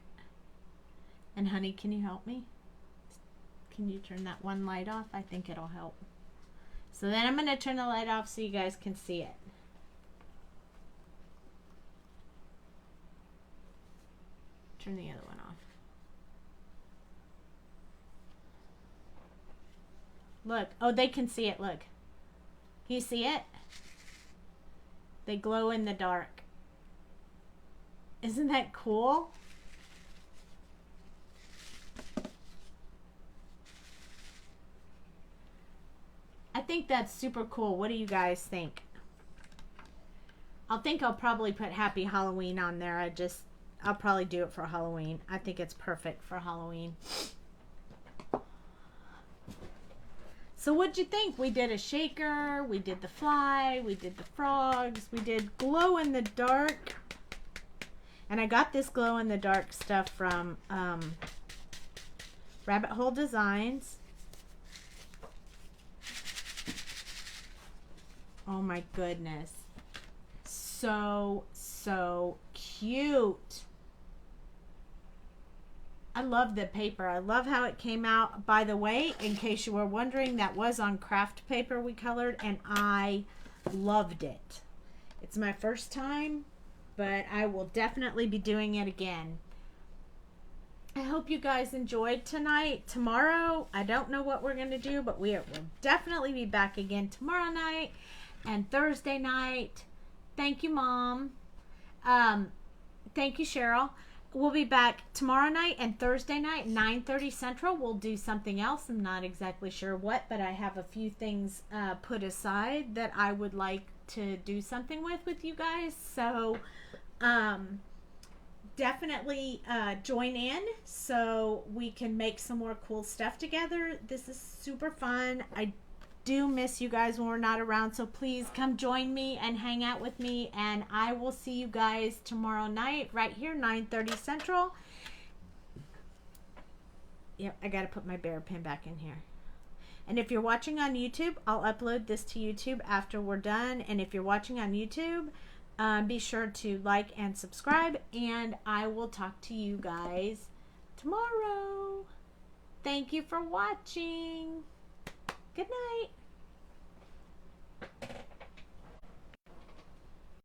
And honey, can you help me? Can you turn that one light off? I think it'll help. So then I'm going to turn the light off so you guys can see it. Turn the other one off. Look. Oh, they can see it. Look. Can you see it? They glow in the dark. Isn't that cool? I think that's super cool. What do you guys think? I'll probably put Happy Halloween on there. I'll probably do it for Halloween. I think it's perfect for Halloween. So what'd you think? We did a shaker, we did the fly, we did the frogs, we did glow in the dark. And I got this glow in the dark stuff from Rabbit Hole Designs. Oh my goodness. So cute. I love the paper. I love how it came out. By the way, in case you were wondering, that was on craft paper we colored, and I loved it. It's my first time, but I will definitely be doing it again. I hope you guys enjoyed tonight. Tomorrow, I don't know what we're going to do, but we'll definitely be back again tomorrow night and Thursday night. Thank you, Mom. Thank you, Cheryl. We'll be back tomorrow night and Thursday night, 9:30 Central. We'll do something else. I'm not exactly sure what, but I have a few things put aside that I would like to do something with you guys. So, definitely join in so we can make some more cool stuff together. This is super fun. I do miss you guys when we're not around, so please come join me and hang out with me, and I will see you guys tomorrow night right here, 9:30 Central. Yep, I gotta put my bear pin back in here. And if you're watching on YouTube, I'll upload this to YouTube after we're done. And if you're watching on YouTube, be sure to like and subscribe, and I will talk to you guys tomorrow. Thank you for watching. Good night.